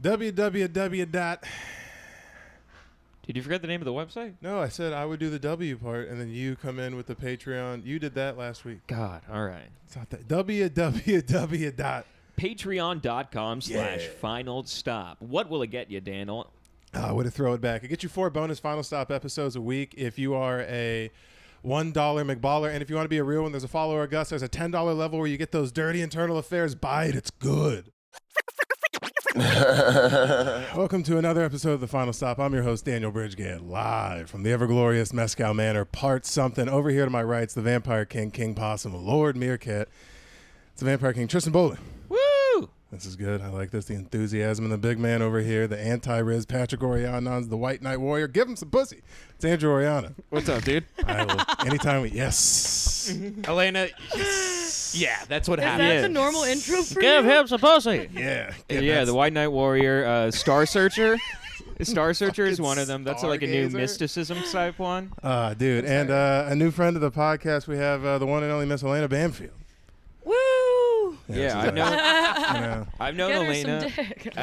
www. Did you forget the name of the website? No, I said I would do the W part, and then you come in with the Patreon. You did that last week. God, all right. It's not that. www. Patreon.com/final stop. What will it get you, Daniel? Way to throw it back. It gets you 4 bonus Final Stop episodes a week if you are a $1 McBaller. And if you want to be a real one, there's a follower, Gus. There's a $10 level where you get those dirty internal affairs. Buy it. It's good. Welcome to another episode of The Final Stop. I'm your host, Daniel Bridgegate, live from the ever-glorious Mescal Manor, part something. Over here to my right, it's the Vampire King, King Possum, Lord Meerkat. It's the Vampire King, Tristan Bowling. Woo! This is good. I like this. The enthusiasm and the big man over here, the anti-Riz, Patrick Oriana's the White Knight Warrior. Give him some pussy. It's Andrew Oriana. What's up, dude? I will, anytime we, yes. Alaina, yes. Yeah, that's what Is happened. that the normal intro for Give you? him some pussy. Yeah. Yeah, the White Knight Warrior, Star Searcher. Star Searcher is Fucking one of them. That's like a new stargazer. mysticism type one. Dude. And a new friend of the podcast, we have the one and only Miss Alaina Bamfield. Woo! Yeah, I've known Get her Alaina. some dick.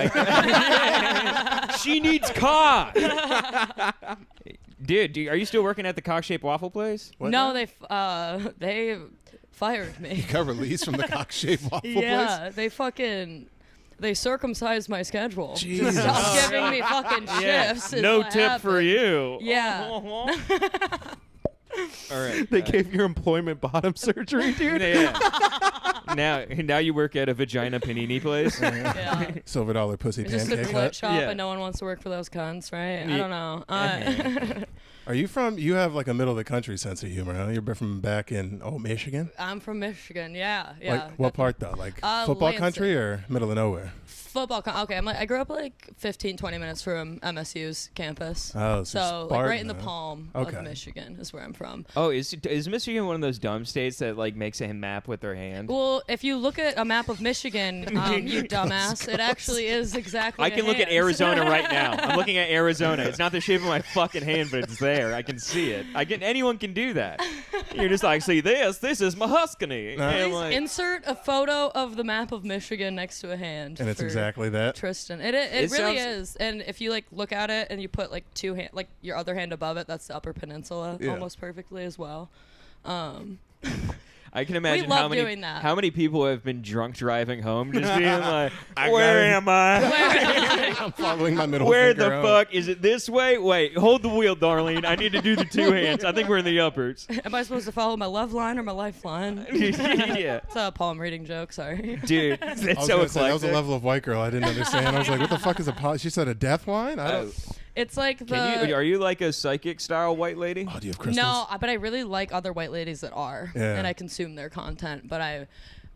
She needs cock. Dude, are you still working at the cock-shaped waffle place? What No, now? they fired me. Got released from the cock-shaped waffle place? Yeah, they circumcised my schedule. Jesus. Stop giving me fucking shifts. is No what tip happened. for you. Yeah. All right. They gave your employment bottom surgery, dude. Yeah. Now you work at a vagina panini place. Yeah. Silver dollar pussy It's just a pancake clit hut. shop Yeah. and no one wants to work for those cunts, right? Yeah. I don't know. Are you from, you have like a middle of the country sense of humor, huh? You're from back in, Michigan? I'm from Michigan. Yeah. Like, what part though? Like football Lansing. country or middle of nowhere? Football. Okay, I grew up like 15-20 minutes from MSU's campus. Oh, So like Spartan, right in the huh? palm Okay. of Michigan is where I'm from. Oh, is Michigan one of those dumb states that like makes a map with their hand? Well, if you look at a map of Michigan, you dumbass, it actually is exactly. I can look at Arizona right now. I'm looking at Arizona. It's not the shape of my fucking hand, but it's there. I can see it. Anyone can do that. You're just like, see this? This is Mahuscany. And I'm Please like, insert a photo of the map of Michigan next to a hand. And it's for exactly that. Tristan. It It really sounds- is. And if you like look at it and you put like two hand, like your other hand above it, that's the Upper Peninsula Yeah. almost perfectly as well. I can imagine love doing that. how many people have been drunk driving home just being like, where am I? I'm following my middle Where finger the home. fuck? Is it this way? Wait, hold the wheel, Darlene. I need to do the two hands. I think we're in the uppers. Am I supposed to follow my love line or my lifeline? Yeah. It's a palm reading joke. Sorry. Dude, I it's was so gonna say, that was a eclectic. level of white girl I didn't understand. I was like, what the fuck is she said a death line? I don't. It's like the. Are you like a psychic style white lady? Oh, do you have crystals? No, but I really like other white ladies that are, Yeah. and I consume their content. But I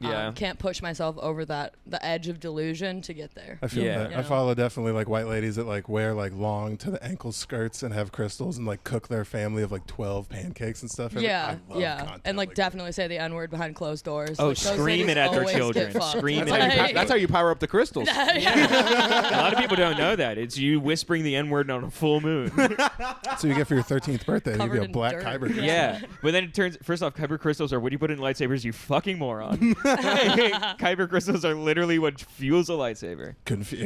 Yeah. can't push myself over the edge of delusion to get there. I feel Yeah. that. You I know? follow definitely like white ladies that like wear like long to the ankle skirts and have crystals and like cook their family of like 12 pancakes and stuff. Yeah, I love yeah, content and like that. definitely say the N word behind closed doors. Oh, Like, those scream ladies it at their always get children. fucked. Scream It's it at like- their That's how you power up the crystals. A lot of people don't know that. It's you whispering the N-word on a full moon. So you get for your 13th birthday, you'd Covered be a in black dirt. kyber. crystal. Yeah, but then it turns. First off, kyber crystals are what do you put in lightsabers? You fucking moron. Kyber crystals are literally what fuels a lightsaber.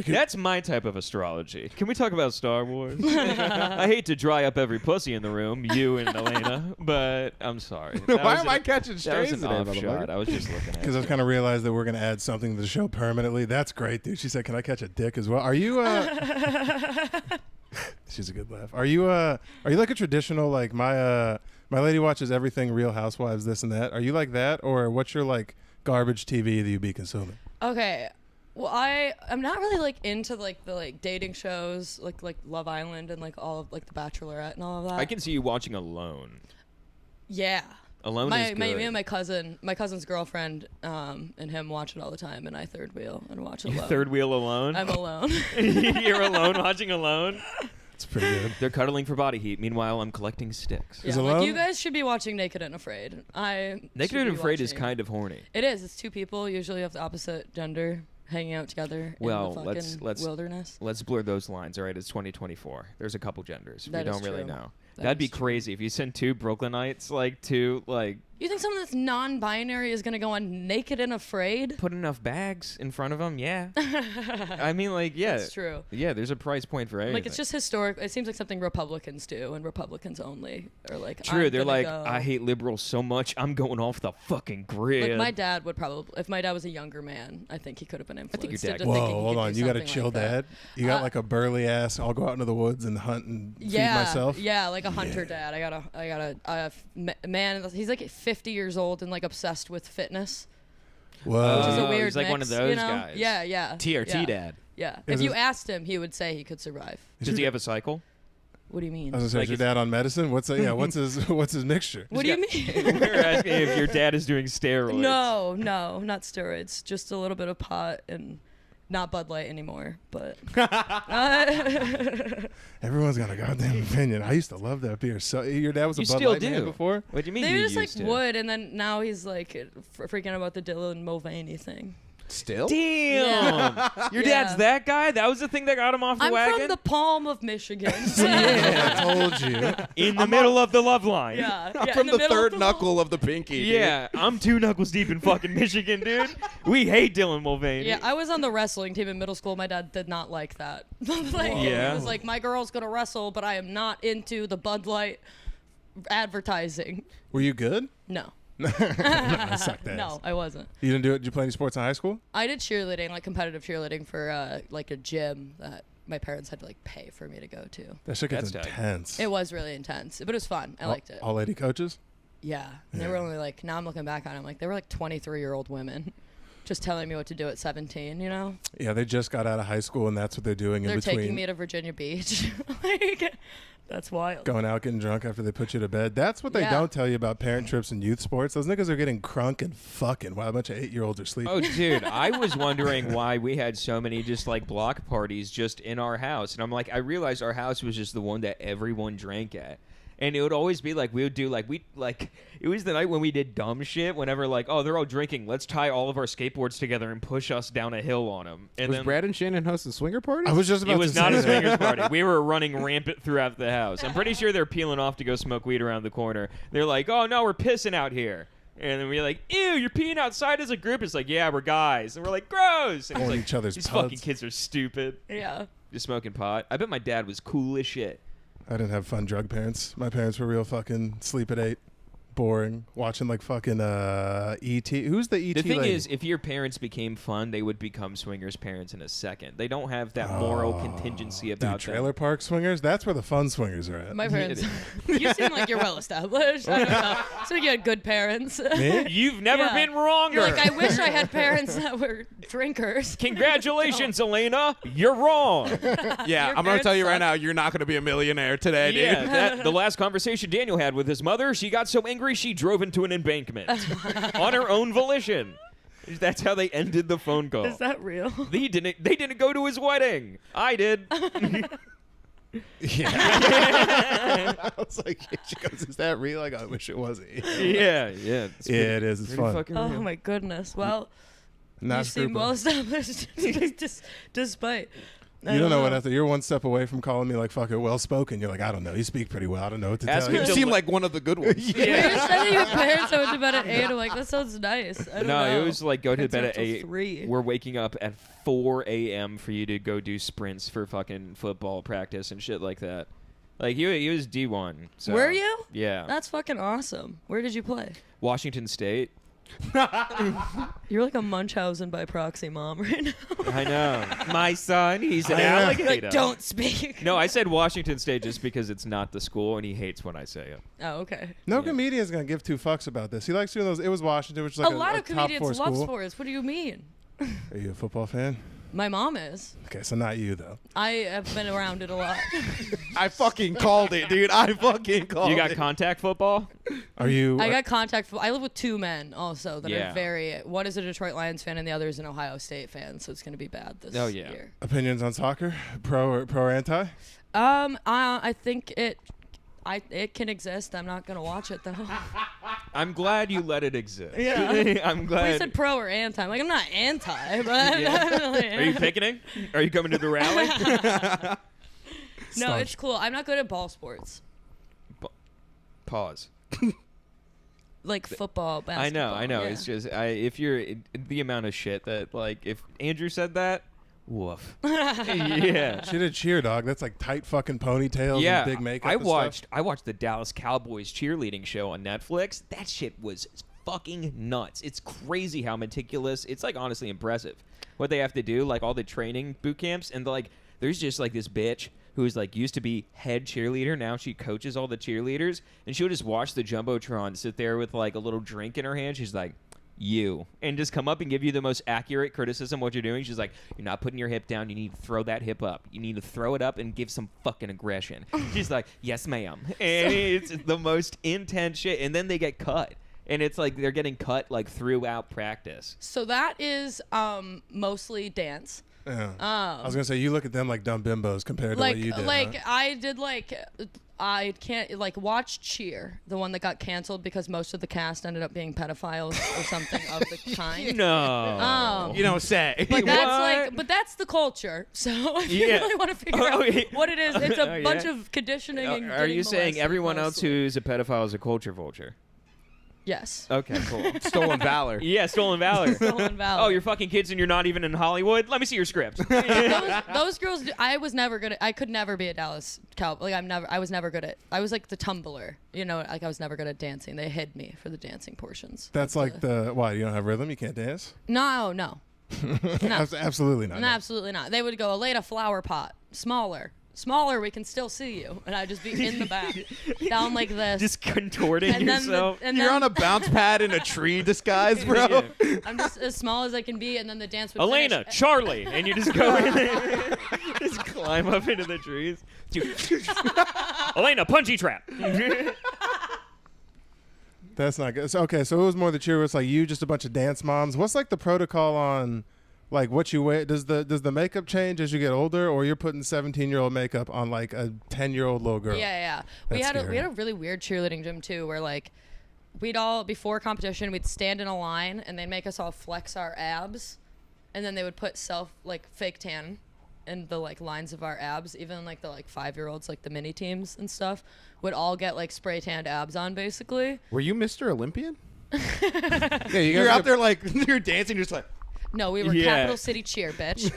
That's my type of astrology. Can we talk about Star Wars? I hate to dry up every pussy in the room, you and Alaina, but I'm sorry. Why am I catching That was strays an today, off shot. motherfucker? I was just looking at Because I it. kind of realized that we're going to add something to the show permanently. That's great, dude. She said, can I catch a dick as well? Are you, she's a good laugh. Are you like a traditional, like my lady watches everything Real Housewives, this and that. Are you like that? Or what's your like garbage TV that you be consuming? Okay. Well, I'm not really like into like the like dating shows like Love Island and like all of like The Bachelorette and all of that. I can see you watching Alone. Yeah. Alone is good. Me and my cousin's girlfriend, and him watch it all the time, and I third wheel and watch it You alone. third wheel alone? I'm alone. You're alone watching Alone? It's pretty good. They're cuddling for body heat. Meanwhile, I'm collecting sticks. Yeah, Is like, Alone? you guys should be watching Naked and Afraid. Naked and Afraid is kind of horny. It is. It's two people, usually of the opposite gender, hanging out together Well, in the fucking let's wilderness. Let's blur those lines. All right, it's 2024. There's a couple genders. That we is don't really true. know. That That'd be is true. crazy if you send two Brooklynites, like two like You think someone that's non-binary is gonna go on Naked and Afraid? Put enough bags in front of them, yeah. I mean, like, yeah. That's true. Yeah, there's a price point for everything. Like, it's just historic. It seems like something Republicans do, and Republicans only are like. True, they're like, go. I hate liberals so much, I'm going off the fucking grid. Like, my dad would probably, if my dad was a younger man, I think he could have been influenced. think your dad into could. thinking Whoa, he hold could on. do You got a something chill like that. dad? You got like a burly ass, I'll go out into the woods and hunt and feed myself? Yeah, like a hunter dad. I got a man, he's like 50 years old and like obsessed with fitness. Whoa. Which is a Oh, weird he's like mix, one of those you know? guys. Yeah. TRT yeah. dad. Yeah. Is If you this- asked him, he would say he could survive. Does he have a cycle? What do you mean? I was gonna say, Like is your it's- dad on medicine? What's his mixture? What do you mean? We're asking if your dad is doing steroids. No, not steroids. Just a little bit of pot and not Bud Light anymore. But Everyone's got a goddamn opinion. I used to love that beer. So your dad was a You Bud still Light man do. before? What do you mean they you just like used to? would, and then now he's like freaking out about the Dylan Mulvaney thing. Still? Damn. Your Yeah. dad's that guy? That was the thing that got him off the I'm wagon? from the palm of Michigan. Yeah, I told you. In the middle of the love line. yeah, I'm yeah, from in the middle of third the knuckle of the pinky. dude. Yeah, I'm 2 knuckles deep in fucking Michigan, dude. We hate Dylan Mulvaney. Yeah, I was on the wrestling team in middle school. My dad did not like that. Like, Yeah. He was like, my girl's gonna wrestle, but I am not into the Bud Light advertising. Were you good? No. I sucked ass. No, I wasn't. You didn't do it? Did you play any sports in high school? I did cheerleading, like competitive cheerleading for like a gym that my parents had to like pay for me to go to. That shit gets That's tight. intense. It was really intense, but it was fun. I liked it. All lady coaches? Yeah. And they were only like, now I'm looking back on it, I'm like, they were like 23-year-old women just telling me what to do at 17, you know? Yeah, they just got out of high school and that's what they're doing in They're between. taking me to Virginia Beach. Like, that's wild. Going out getting drunk after they put you to bed. That's what they Yeah. don't tell you about parent trips and youth sports. Those niggas are getting crunk and fucking while a bunch of 8-year-olds are sleeping. Oh, dude, I was wondering why we had so many just like block parties just in our house. And I'm like, I realized our house was just the one that everyone drank at. And it would always be like, we would do like, it was the night when we did dumb shit. Whenever like, oh, they're all drinking. Let's tie all of our skateboards together and push us down a hill on them. And Was then Brad and Shannon hosting swinger parties? I was just about it was to not say a that. swingers party. We were running rampant throughout the house. I'm pretty sure they're peeling off to go smoke weed around the corner. They're like, oh, no, we're pissing out here. And then we're like, ew, you're peeing outside as a group? It's like, yeah, we're guys. And we're like, gross. And it's On like, each other's these puds. fucking kids are stupid. Yeah. Just smoking pot. I bet my dad was cool as shit. I didn't have fun drug parents. My parents were real fucking sleep at 8, boring, watching like fucking E.T. Who's the E.T. The thing lady? is, if your parents became fun, they would become swingers parents in a second. They don't have that moral contingency Dude, about trailer them. park swingers? That's where the fun swingers are at. My parents. You seem like you're well established. I don't know. So you had good parents. Me? You've never Yeah. been wronger. You're like, I wish I had parents that were drinkers. Congratulations, Alaina. You're wrong. Yeah, Your I'm going to tell you parents right suck. now, you're not going to be a millionaire today, dude. Yeah, the last conversation Daniel had with his mother, she got so angry she drove into an embankment on her own volition. That's how they ended the phone call. Is that real? They didn't go to his wedding. I did. Yeah. I was like, she goes, is that real? Like, I wish it wasn't. Yeah. Yeah, it is. It's Pretty fun. fucking Oh real. my goodness. Well, Not you seem well established, despite. You don't know what after you're one step away from calling me like fucking well spoken. You're like, I don't know. You speak pretty well. I don't know what to Ask tell him you. You to seem like one of the good ones. You said that your parents went to bed at 8. I'm like, that sounds nice. I don't No, know. it was like go to Parents bed are at up till 8. 3. We're waking up at 4 a.m. for you to go do sprints for fucking football practice and shit like that. Like he was D1. So, Were you? Yeah. That's fucking awesome. Where did you play? Washington State. You're like a Munchausen by proxy mom right now. I know. My son, he's an I know. alligator. Like, don't speak. No, I said Washington State just because it's not the school, and he hates when I say it. Oh, okay. No Yeah. comedian's gonna give 2 fucks about this. He likes doing those. It was Washington, which is like a lot of top 4 comedians love school. sports. What do you mean? Are you a football fan? My mom is. Okay, so not you though. I have been around it a lot. I fucking called it, dude. I fucking called You got it. contact football? Are you? I got contact. I live with 2 men also that Yeah. are very. One is a Detroit Lions fan and the other is an Ohio State fan. So it's gonna be bad this Oh, yeah. year. opinions on soccer? Pro or anti? I think it can exist. I'm not gonna watch it though. I'm glad you let it exist. Yeah. I'm We glad. said pro or anti. I'm like, I'm not anti, but I'm not really Are you picketing? Are you coming to the rally? No, Staunch. it's cool. I'm not good at ball sports. Pause. like football, basketball. I know. Yeah. It's just if you're the amount of shit that like if Andrew said that, woof. Yeah. She did cheer, dog. That's like tight fucking ponytails and big makeup. I watched the Dallas Cowboys cheerleading show on Netflix. That shit was fucking nuts. It's crazy how meticulous. It's like honestly impressive what they have to do, like all the training boot camps, and like there's just like this bitch who's like used to be head cheerleader. Now she coaches all the cheerleaders, and she'll just watch the Jumbotron sit there with like a little drink in her hand. She's like, and just come up and give you the most accurate criticism of what you're doing. She's like, you're not putting your hip down. You need to throw that hip up. You need to throw it up and give some fucking aggression. She's like, yes, ma'am. And it's the most intense shit. And then they get cut. And it's like they're getting cut like throughout practice. So that is mostly dance. Yeah. I was gonna say you look at them like dumb bimbos compared to what you did. I can't watch Cheer, the one that got canceled because most of the cast ended up being pedophiles or something of the kind. No. You don't say. But that's the culture. So if you really want to figure out what it is, it's a bunch of conditioning. And are you saying molested everyone else mostly. who's a pedophile is a culture vulture? Yes. Okay, cool. Stolen valor. Yeah, stolen valor. Stolen valor. Oh, you're fucking kids and you're not even in Hollywood? Let me see your scripts. those girls. I could never be a Dallas Cowboy. I was never good at. I was like the tumbler. You know, like I was never good at dancing. They hid me for the dancing portions. That's like why you don't have rhythm? You can't dance? No. Absolutely not. No, absolutely not. They would go, Alaina, flower pot, smaller, we can still see you. And I'd just be in the back, down like this. Just contorting and yourself. You're on a bounce pad in a tree disguise, bro. Yeah. I'm just as small as I can be, and then the dance would Alaina, finish. Charlie. And you just go in there. Just climb up into the trees. Alaina, punchy trap. That's not good. So, okay, so it was more the cheer. It's like you, just a bunch of dance moms. What's like the protocol on like what you wear? Does the makeup change as you get older, or you're putting 17-year-old makeup on like a 10-year-old little girl? Yeah. We had a really weird cheerleading gym too, where like we'd all before competition we'd stand in a line and they'd make us all flex our abs, and then they would put fake tan in the like lines of our abs. Even like the 5-year-olds, like the mini teams and stuff, would all get like spray tanned abs on basically. Were you Mr. Olympian? Yeah, you're out there like you're dancing, just like. No, we were Capital City Cheer, bitch.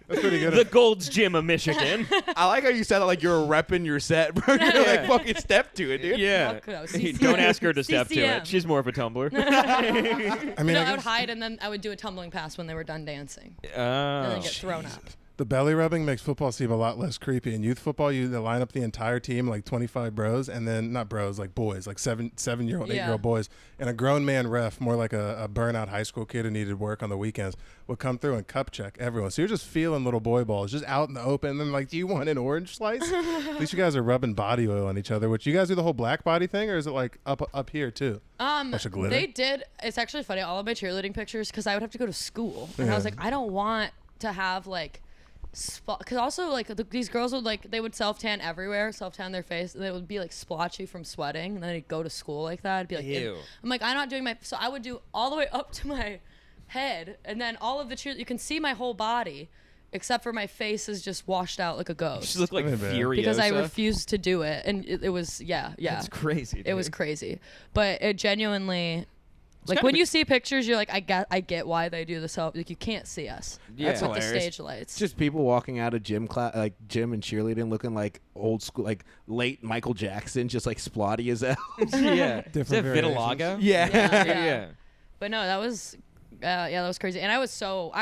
That's pretty good. The Gold's Gym of Michigan. I like how you said it like you're repping your set, bro. You're like fucking step to it, dude. Yeah. Fuck no, Don't ask her to step to CCM. it. She's more of a tumbler. I mean, I would hide, and then I would do a tumbling pass when they were done dancing, and then get thrown up. The belly rubbing makes football seem a lot less creepy. In youth football, they line up the entire team, like 25 bros, and then not bros, like boys, like 7-year-old, 8-year-old boys, and a grown man ref, more like a burnout high school kid who needed work on the weekends, would come through and cup check everyone. So you're just feeling little boy balls, just out in the open. And then like, do you want an orange slice? At least you guys are rubbing body oil on each other. Which you guys do the whole black body thing, or is it like up here too? Bunch of glitter. They did. It's actually funny. All of my cheerleading pictures, because I would have to go to school, and I was like, I don't want to have like. Because also like these girls would they would self-tan everywhere, self-tan their face, and they would be like splotchy from sweating, and then they'd go to school like that. I'd be like, ew. I'm like, I'm not doing so I would do all the way up to my head, and then all of the you can see my whole body except for my face is just washed out like a ghost. She looked like Furiosa. Because I refused to do it, and it was That's crazy. Dude. It was crazy, but it genuinely. Like when you see pictures, you're like, I get why they do this. Like you can't see us. Yeah. That's with the stage lights. Just people walking out of gym class, like gym and cheerleading, looking like old school, like late Michael Jackson, just like splotty as hell. Yeah. Different Is that variations. vitiligo? Yeah. But no, that was that was crazy, and I was so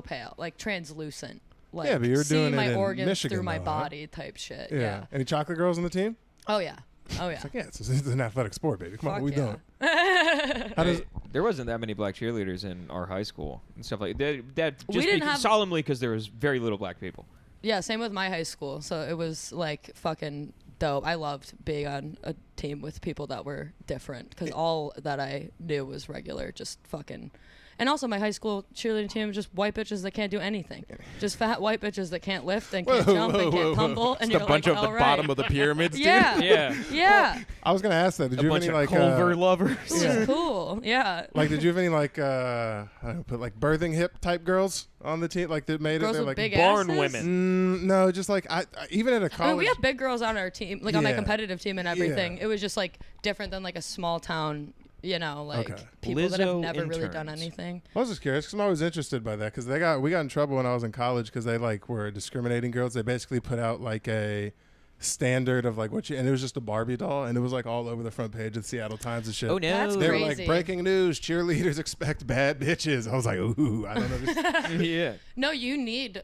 pale, like translucent. Like, yeah, but you were doing my it in organs Michigan, through my though, body right? type shit. Yeah. Any chocolate girls on the team? Oh yeah. It's like, it's an athletic sport, baby. Come on, Fuck what we yeah. doing? How does There wasn't that many black cheerleaders in our high school and stuff like that. That We just didn't have- solemnly because there was very little black people. Yeah, same with my high school. So it was like fucking dope. I loved being on a team with people that were different because all that I knew was regular, just fucking. And also, my high school cheerleading team was just white bitches that can't do anything. Just fat white bitches that can't lift and can't jump and can't tumble. And Just you're a bunch like, of the all right. bottom of the pyramids, dude. Yeah. Yeah. I was gonna ask that. Did A you have bunch any of like Culver lovers. It was cool. Yeah. like did you have any like I don't know, put like birthing hip type girls on the team like that made Girls it? They're with like big barn asses? women. no, just like I even at a college. I mean, we have big girls on our team, like on my Yeah. competitive team and everything. Yeah. It was just like different than like a small town, like Okay. people that have Lizzo never really done interns. anything. I was just curious because I'm always interested by that because we got in trouble when I was in college because they like were discriminating girls. They basically put out like a standard of like and it was just a Barbie doll and it was like all over the front page of the Seattle Times and shit. Oh no. That's They were crazy. like breaking news: cheerleaders expect bad bitches. I was like, ooh, I don't know. Yeah. No, you need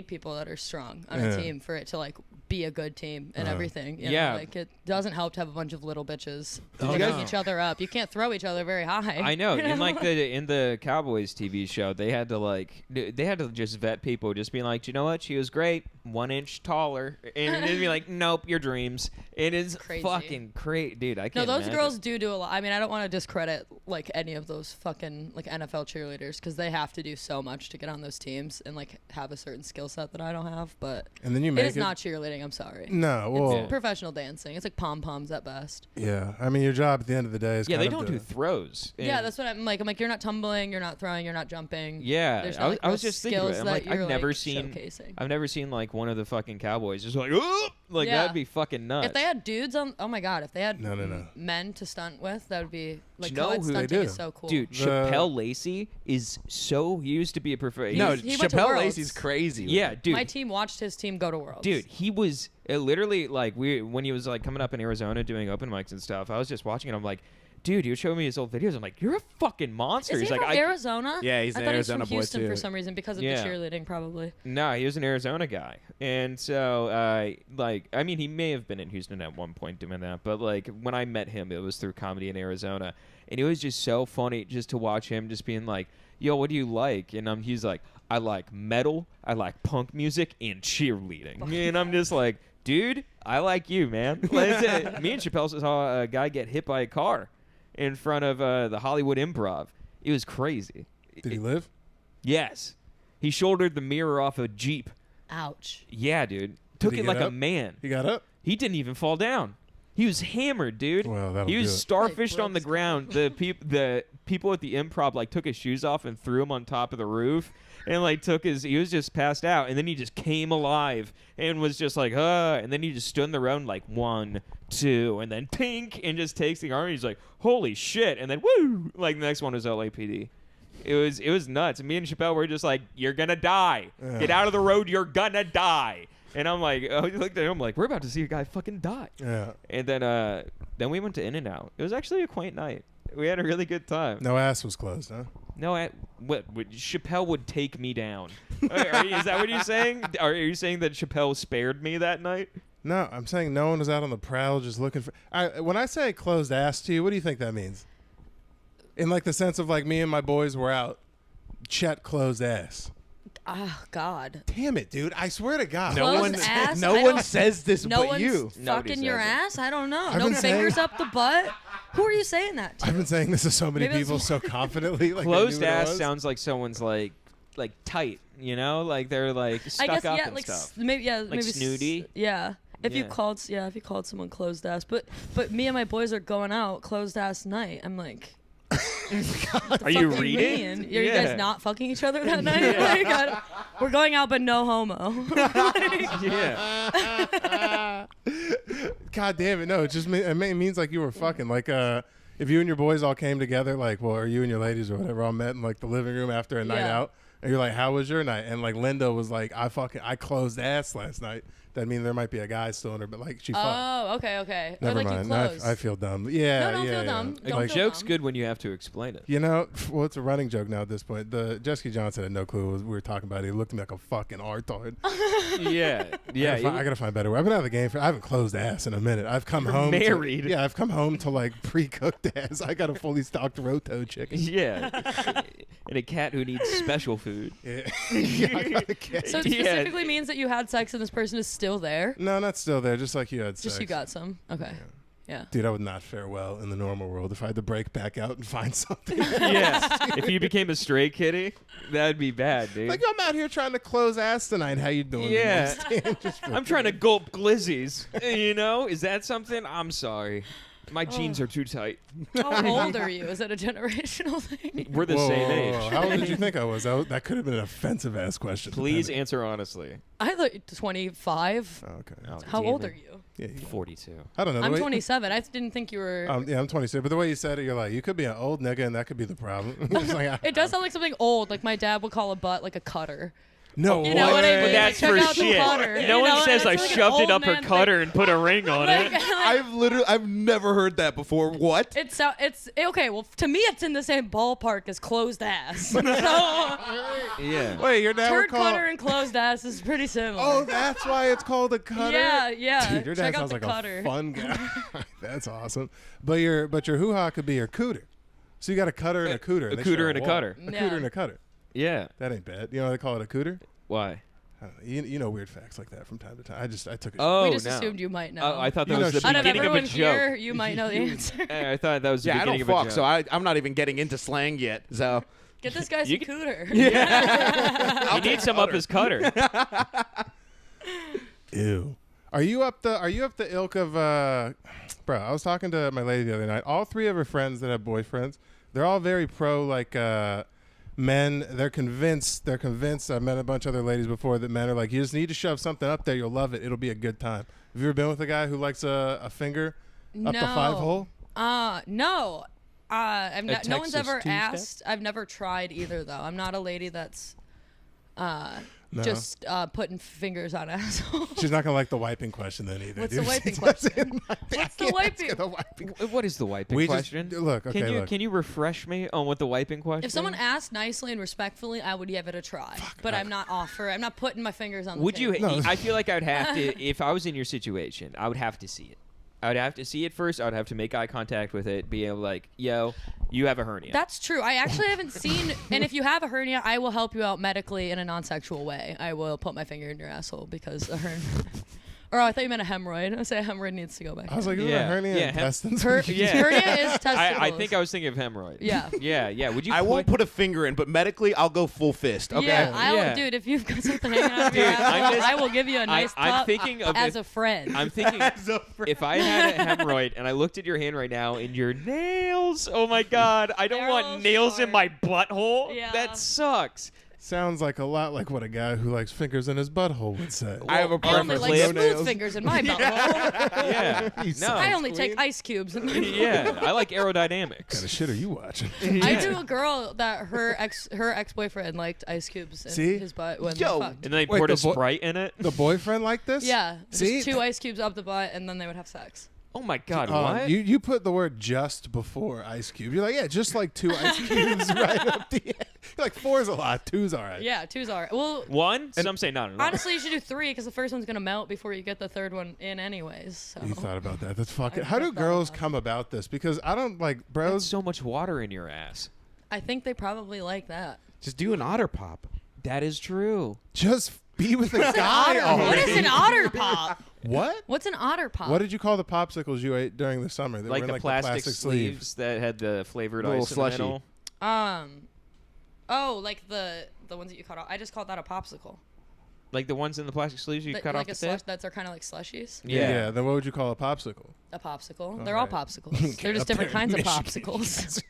people that are strong on Yeah. a team for it to like be a good team and everything. You know? Yeah. Like it doesn't help to have a bunch of little bitches Oh, lifting no. each other up. You can't throw each other very high. I know. You In like the Cowboys TV show, they had to just vet people, just be like, you know what? She was great, 1 inch taller, and they'd be like, nope, your dreams. It is Crazy. fucking crazy, dude. I No, can't. those imagine. girls do a lot. I mean, I don't want to discredit like any of those fucking like NFL cheerleaders because they have to do so much to get on those teams and like have a certain skill set that I don't have. But And then you it make is not cheerleading. I'm sorry. No, well, It's professional dancing. It's like pom poms at best. yeah. I mean, your job at the end of the day is Yeah, kind they of don't do throws. Yeah, And- that's what I'm like. I'm like, you're not tumbling, you're not throwing, you're not jumping. Yeah, There's I not, was- like, I was those just thinking about it. skills I'm like, that I've you're, never seen- showcasing. I've never seen like one of the fucking Cowboys just like, "Oop!" Like Yeah. that'd be fucking nuts. If they had dudes on, oh my god, if they had No. men to stunt with, that would be like you know co-ed who they stunting do? is so cool. Dude, The- Chappelle Lacey is he used to be a professional. No, He went to Chappelle Worlds. Lacey's crazy. with Yeah, it. dude. My team watched his team go to Worlds. Dude, he was literally like when he was like coming up in Arizona doing open mics and stuff. I was just watching it. I'm like, dude, he was showing me his old videos. I'm like, you're a fucking monster. Is he He's like, from Arizona? Yeah, he's I an thought Arizona he was from boy, Houston too. for some reason because of Yeah. the cheerleading, probably. No, he was an Arizona guy. And so, I mean, he may have been in Houston at one point doing that, but like when I met him, it was through comedy in Arizona. And it was just so funny just to watch him just being like, yo, what do you like? And he's like, I like metal, I like punk music, and cheerleading. And I'm just like, dude, I like you, man. Like, me and Chappelle saw a guy get hit by a car in front of the Hollywood Improv. It was crazy. Did he live? Yes. He shouldered the mirror off a Jeep. Ouch. Yeah, dude. Took he it get like a up? man. He got up. He didn't even fall down. He was hammered, dude. Well, that'll he was do it. starfished Like on the Brooks. ground. The people at the Improv like took his shoes off and threw him on top of the roof, and like he was just passed out, and then he just came alive and was just like, and then he just stood in the road and like 1, 2, and then pink, and just takes the arm. And he's like, holy shit, and then woo, like the next one was LAPD. It was nuts. And me and Chappelle were just like, you're gonna die. Yeah. Get out of the road. You're gonna die. And I'm like, I looked at him like, we're about to see a guy fucking die. Yeah. And then we went to In-N-Out. It was actually a quaint night. We had a really good time. No ass was closed, huh? No, Chappelle would take me down. Is that what you're saying? Are you saying that Chappelle spared me that night? No, I'm saying no one was out on the prowl just looking for. When I say closed ass to you, what do you think that means? In like the sense of like me and my boys were out, Chet closed ass. Oh God. Damn it, dude! I swear to God. No Closed one, ass? no I one don't- says this No but one's you. Nobody fucking your says it. ass? I don't know. I've No been saying- fingers up the butt? Who are you saying that to? I've been saying this to so many Maybe that's people why- so confidently. Like they Closed knew what it ass was. sounds like someone's like tight, you know? Like they're like I stuck guess up yeah, and like stuff. maybe maybe snooty? Yeah. If you Yeah. called someone closed ass, but me and my boys are going out closed ass night. I'm like, Are you fuck reading? mean? Are you guys not fucking each other that night? Like, we're going out, but no homo. Yeah. God damn it! No, it just it means like you were fucking. Like if you and your boys all came together, like, well, or you and your ladies or whatever all met in like the living room after a night Yeah. out, and you're like, how was your night? And like Linda was like, I closed ass last night. That means there might be a guy still in her, but like she fucked. Oh, okay. Never or like mind. you No, closed. I feel dumb. Yeah, No, don't yeah, feel yeah. dumb. A Don't feel joke's dumb. good when you have to explain it. You know, well, it's a running joke now at this point. The Jessica Johnson had no clue what we were talking about. He looked at me like a fucking retard. Yeah. Yeah. I gotta find better way. I've been out of the game I haven't closed ass in a minute. I've come home. married. Yeah, I've come home to like pre-cooked ass. I got a fully stocked roto chicken. Yeah. And a cat who needs special food. Yeah. Yeah, I got a cat. So it Yeah. specifically means that you had sex and this person is still there. No, not still there. Just like you had sex. Just you got some. Okay. Yeah. Dude, I would not fare well in the normal world if I had to break back out and find something. Yeah. If you became a stray kitty, that'd be bad, dude. Like, I'm out here trying to close ass tonight. How you doing? Yeah. Just I'm trying to gulp glizzies. You know? Is that something? I'm sorry. My jeans are too tight. How old are you? Is that a generational thing? We're the same age. How old did you think I was? That could have been an offensive ass question. Please answer honestly. I thought 25. Oh, okay. Oh, How damn old it. are you? Yeah, you 42. I don't know. I'm 27. I didn't think you were. Yeah, I'm 26. But the way you said it, you're like, you could be an old nigga, and that could be the problem. It's like, It does sound like something old. Like my dad would call a butt like a cutter. no, You know what I mean? But that's Check for out the shit. cutter. No You one know, says I it's like an shoved it old up her man cutter thing. and put a ring on Like, it. I've never heard that before. What? it's okay. Well, to me, it's in the same ballpark as closed ass. So Yeah. Wait, your dad would turd call. cutter and closed ass is pretty similar. Oh, that's why it's called a cutter. Yeah. Dude, your dad Check out sounds the like cutter. a fun guy. That's awesome. But your hoo-ha could be your cooter. So you got a cutter and a cooter. A They cooter share and a wall. cutter. A Yeah. cooter and a cutter. Yeah. That ain't bad. You know why they call it a cooter? Why? I don't know. You know weird facts like that from time to time. I took it. Oh, We just no. assumed you might know. Oh, I thought that You was know the Out of beginning of a everyone joke. here, you might know the answer. I thought that was the Yeah, I beginning don't of a fuck, joke. so I'm not even getting into slang yet. So Get this guy some You cooter. you need some up his cutter. Ew. Are you up the ilk of bro, I was talking to my lady the other night. All three of her friends that have boyfriends, they're all very pro like men. They're convinced. I've met a bunch of other ladies before that men are like, you just need to shove something up there, you'll love it. It'll be a good time. Have you ever been with a guy who likes a finger up the 5-hole? No. No one's Texas ever two-step? asked. I've never tried either, though. I'm not a lady that's No. just putting fingers on assholes. She's not gonna like the wiping question then either. What's dude. the wiping She doesn't question? like that. What's the I can't wiping? ask her the wiping. What is the wiping We question? just look. Okay, look. Can you refresh me on what the wiping question? If someone asked nicely and respectfully, I would give it a try. But I'm not putting my fingers on the Would you? table. No. I feel like I would have to. If I was in your situation, I would have to see it. I would have to see it first. I would have to make eye contact with it. Be able to like, yo, you have a hernia. That's true. I actually haven't seen. And if you have a hernia, I will help you out medically in a non-sexual way. I will put my finger in your asshole because a hernia. Or I thought you meant a hemorrhoid. I say a hemorrhoid needs to go back. I was like, isn't Yeah. a hernia Yeah, intestines? Yeah. Hernia is testicles. I think I was thinking of hemorrhoid. Yeah. Yeah. Would you? I won't put a finger in, but medically I'll go full fist. Okay. Yeah, I will, Yeah. dude. If you've got something hanging out of your Dude, I'm asshole, just- I will give you a nice I'm top thinking of as if- a friend. I'm thinking if I had a hemorrhoid and I looked at your hand right now and your nails, oh my god, I don't They're want all nails in sharp. my butthole. Yeah. That sucks. Sounds like a lot like what a guy who likes fingers in his butthole would say. I have a I only preference. like No smooth nails. fingers in my butthole. Yeah. You No. suck. I only Queen. take ice cubes. In my Yeah. I like What kind aerodynamics. of shit are you watching? I knew a girl that her ex-boyfriend liked ice cubes in See? his butt when Yo. they fucked. And then they Wait, poured the a Sprite in it. The boyfriend like this? Yeah, See? just 2 ice cubes up the butt, and then they would have sex. Oh my god, what? You put the word just before ice cube. You're like, yeah, just like 2 ice cubes right up the end. You're like, 4's a lot, 2's all right. Yeah, 2's alright. Well, One? Some say not enough. honestly, you should do 3 because the first one's gonna melt before you get the third one in, anyways. So. You thought about that. That's fucking. I How do thought girls about come about this? Because I don't like That's bros. so much water in your ass. I think they probably like that. Just do an otter pop. That is true. Just be with a guy What already. is an otter pop? What? What's an otter pop? What did you call the popsicles you ate during the summer? They Like were the in, plastic sleeve. sleeves that had the flavored Little ice slushy. in the middle. Oh, like the ones that you cut off. I just called that a popsicle. Like the ones in the plastic sleeves you cut like off a the slush. tip? That's are kind of like slushies. Yeah. Then what would you call a popsicle? A popsicle. They're all right. popsicles. They're just Up different there in kinds of Michigan. popsicles.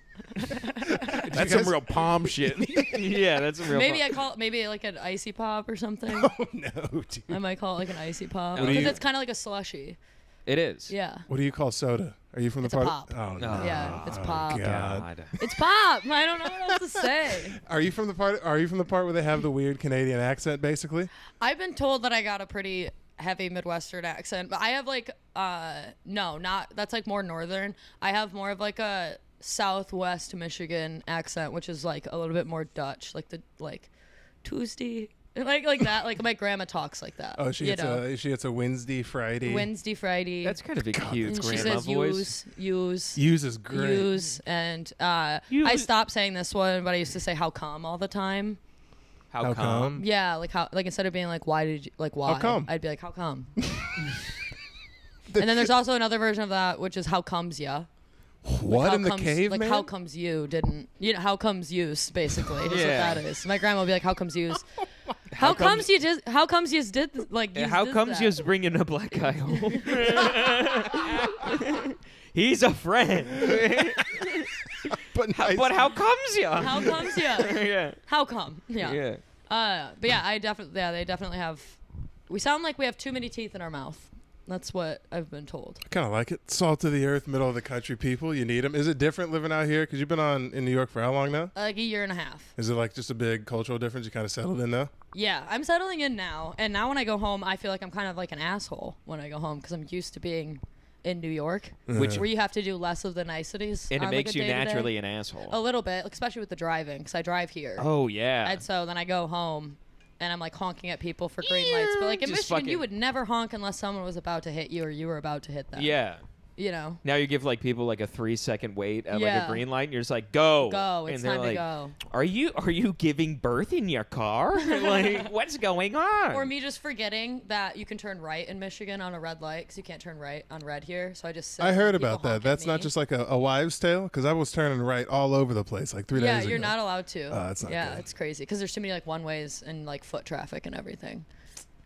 That's some real palm shit. Yeah, that's a real Maybe I call it like an icy pop or something. Oh no, dude. I might call it like an icy pop What do because you- it's kind of like a slushy. It is. Yeah. What do you call soda? Are you from It's the a part? pop. Oh no. Yeah, it's pop. God. It's pop. I don't know what else to say. Are you from the part? Are you from the part where they have the weird Canadian accent, basically? I've been told that I got a pretty heavy Midwestern accent, but I have like no, not that's like more northern. I have more of like a Southwest Michigan accent, which is like a little bit more Dutch, like the Tuesday, like that. Like my grandma talks like that. Oh, she gets a Wednesday, Friday. Wednesday, Friday. That's kind of a cute and she grandma says voice. use. Use is great. Use and I stopped saying this one, but I used to say how come all the time. How come? Yeah, like instead of being like why did you like why How come? I'd be like how come. And then there's also another version of that, which is how comes ya. What like in the cave, Like man? how comes you didn't? You know, how comes use basically is what that is. My grandma would be like, how comes use? How comes you did? How comes you did like? How comes you bringing a black guy home? He's a friend. But how comes you? How comes you? Yeah. How come? Yeah. Yeah. But yeah, they definitely have. We sound like we have too many teeth in our mouth. That's what I've been told. I kind of like it. Salt of the earth, middle of the country people. You need them. Is it different living out here? Because you've been in New York for how long now? Like a year and a half. Is it like just a big cultural difference? You kind of settled in now? Yeah, I'm settling in now. And now when I go home, I feel like I'm kind of like an asshole when I go home because I'm used to being in New York, where you have to do less of the niceties. And it on, makes like, a you day-to-day. naturally an asshole. A little bit, especially with the driving, because I drive here. Oh, yeah. And so then I go home, and I'm like honking at people for green lights. But like in Just Michigan, you would never honk unless someone was about to hit you or you were about to hit them. Yeah. You know? Now you give like people like a 3-second wait at like Yeah. a green light, and you're just like, go. Go. And It's they're time to like, go. Are you giving birth in your car? Like, what's going on? Or me just forgetting that you can turn right in Michigan on a red light because you can't turn right on red here. So I just sit I and heard people about that. honk at That's not me. just like a wives' tale, because I was turning right all over the place like 3 days ago. Yeah, you're not allowed to. Oh, that's not Yeah, good. it's crazy because there's too many like one ways and like foot traffic and everything.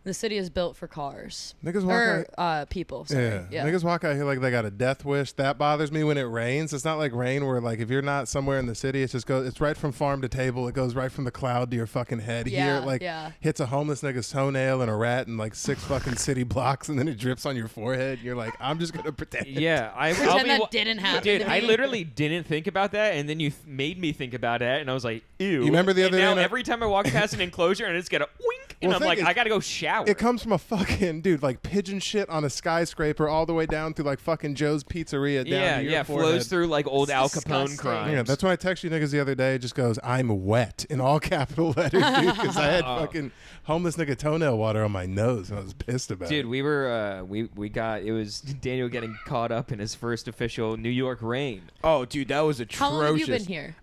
The city is built for cars. Niggas walk Or people. Sorry. Yeah. Niggas walk out here like they got a death wish. That bothers me when it rains. It's not like rain where like if you're not somewhere in the city, it's right from farm to table. It goes right from the cloud to your fucking head. Yeah, Here it like yeah. hits a homeless nigga's toenail and a rat in like 6 fucking city blocks, and then it drips on your forehead. You're like, I'm just gonna pretend. Yeah, I'll Pretend be that didn't happen. Dude, to I me. literally didn't think about that, and then you made me think about it, and I was like, ew. You remember the other and day now every time I walk past an enclosure, and it's got a wink, and Well, I'm think like, it- I gotta go shower. It comes from a fucking dude, like pigeon shit on a skyscraper all the way down through like fucking Joe's Pizzeria down to your forehead. flows through like old It's Al disgusting. Capone crimes. Yeah, that's when I text you niggas the other day. It just goes, I'm wet in all capital letters, dude, because I had fucking homeless nigga toenail water on my nose, and I was pissed about Dude, it. we were it was Daniel getting caught up in his first official New York rain. Oh, dude, that was atrocious. How long have you been here?